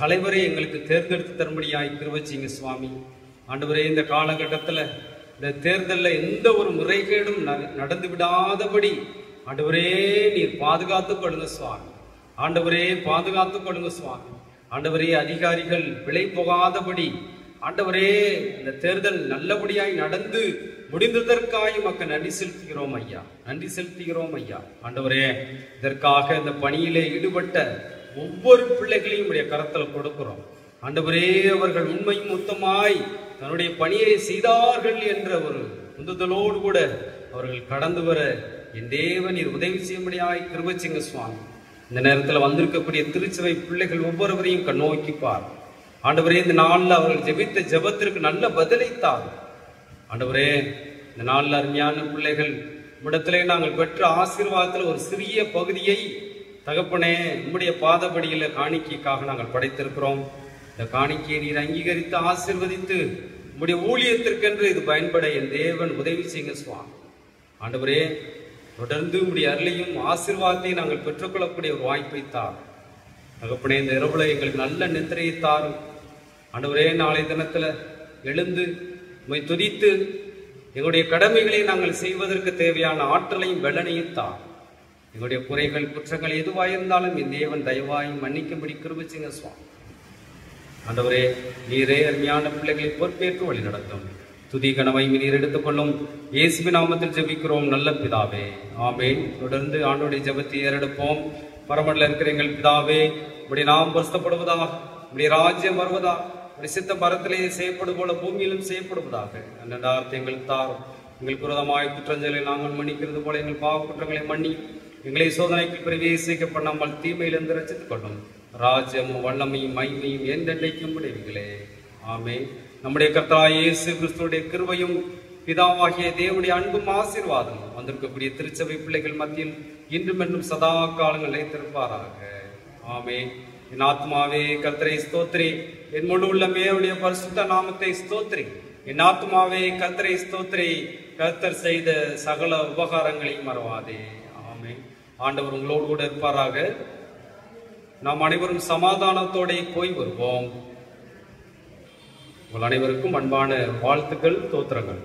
Speaker 1: தலைவரை எங்களுக்கு தேர்ந்தெடுத்து தரும்படியாய் கிருபைச்சீங்க சுவாமி. ஆண்டவரே, இந்த காலகட்டத்தில் இந்த தேர்தலில் எந்த ஒரு முறைகேடும் நடந்து விடாதபடி ஆண்டவரே நீர் பாதுகாத்துக் கொள்ளுங்க சுவாமி. ஆண்டவரே, பாதுகாத்துக் கொள்ளுங்க சுவாமி. ஆண்டவரே, அதிகாரிகள் விலை போகாதபடி ஆண்டவரே இந்த தேர்தல் நல்லபடியாய் நடந்து முடிந்ததற்காக மக்கள் நன்றி செலுத்துகிறோம் ஐயா, நன்றி செலுத்துகிறோம் ஐயா. ஆண்டவரே, இதற்காக இந்த பணியிலே ஈடுபட்ட ஒவ்வொரு பிள்ளைகளையும் உடைய கரத்தில் கொடுக்கிறோம். ஆண்டவரே, அவர்கள் உண்மையும் மொத்தமாய் தன்னுடைய பணியை செய்தார்கள் என்ற ஒரு உந்துதலோடு கூட அவர்கள் கடந்து வர என் தேவன் நீர் உதவி செய்யும்படியாய் கிருபைச்சீங்க சுவாமி. இந்த நேரத்தில் வந்திருக்கக்கூடிய திருச்சபை பிள்ளைகள் ஒவ்வொருவரையும் கண்ணோக்கிப்பார். ஆண்டவரே, இந்த நாளில் அவர்கள் ஜெபித்த ஜெபத்திற்கு நல்ல பதிலை தார். ஆண்டவரே, இந்த நாளில் அருமையான பிள்ளைகள் இடத்திலே நாங்கள் பெற்ற ஆசீர்வாதத்தில் ஒரு சிறிய பகுதியை தகப்பனே உம்முடைய பாதபடியில காணிக்கைக்காக நாங்கள் படைத்திருக்கிறோம். இந்த காணிக்கையை நீர் அங்கீகரித்து ஆசீர்வதித்து உம்முடைய ஊழியத்திற்கென்று இது பயன்பட என் தேவன் உதவி செய்யுங்க சுவாமி. ஆண்டவரே, தொடர்ந்து உம்முடைய அருளையும் ஆசீர்வாதத்தையும் நாங்கள் பெற்றுக்கொள்ளக்கூடிய ஒரு வாய்ப்பை தார். தகப்பனே, இந்த இரவுல எங்களுக்கு நல்ல நித்திரையை தாரும். ஆண்டவரே, நாளை தினத்துல எழுந்து உம்மை துதித்து எங்களுடைய கடமைகளை நாங்கள் செய்வதற்கு தேவையான ஆற்றலையும் வெள்ளனையும் தார். எங்களுடைய குறைகள் குற்றங்கள் எதுவாயிருந்தாலும் என் தேவன் தயவாய் மன்னிக்கும்படி கிருபை செய்யுங்க சுவாமி. ஆண்டவரே, நீரே அருமையான பிள்ளைகளை பொறுப்பேற்று வழி நடத்தும். துதி கனவை நீர் எடுத்துக்கொள்ளும். இயேசுவின் நாமத்தில் ஜெபிக்கிறோம் நல்ல பிதாவே, ஆமென். தொடர்ந்து ஆண்டவருடைய ஜெபத்தை ஏறெடுப்போம். பரமண்டல இருக்கிற எங்கள் பிதாவே, உம்முடைய நாமம் பரிசுத்தப்படுவதாக, உம்முடைய ராஜ்யம் வருவதாக, உம்முடைய சித்த பரத்திலேயே செய்யப்படும் போல பூமியிலும் செய்யப்படுவதாக. அன்றாடத்தை எங்களுக்கு தாரும். எங்களுக்கு விரோதமாய் குற்றங்களை நாங்கள் மன்னிக்கிறது போல எங்கள் பாவ குற்றங்களை மன்னி எங்களை சோதனைக்கு பிரவேசிக்க பண்ணாமல் தீமையிலிருந்து ரசித்துக் கொள்ளும். ராஜ்யமும் வல்லமையும் மகிமையும் என்றென்றைக்கும் உடையவைகளே, ஆமென். நம்முடைய கர்த்தராகிய இயேசு கிறிஸ்துவுடைய கிருபையும் பிதாவாகிய தேவனுடைய அன்பும் ஆசீர்வாதம் வந்திருக்கக்கூடிய திருச்சபை பிள்ளைகள் மத்தியில் இன்றும் என்றும் சதா காலங்கள் நிலைத்திருப்பாராக. ஆமென். என் ஆத்மாவே கர்த்தரை ஸ்தோத்திரி, என் முழு உள்ளமே அவருடைய பரிசுத்த நாமத்தை ஸ்தோத்திரி. என் ஆத்மாவே கர்த்தரை ஸ்தோத்திரி, கர்த்தர் செய்த சகல உபகாரங்களையும் மறவாதே. ஆமென். ஆண்டவர் உங்களோடு கூட இருப்பாராக. நாம் அனைவரும் சமாதானத்தோட போய் வருவோம். உங்கள் அனைவருக்கும் அன்பான வாழ்த்துக்கள், தோத்திரங்கள்.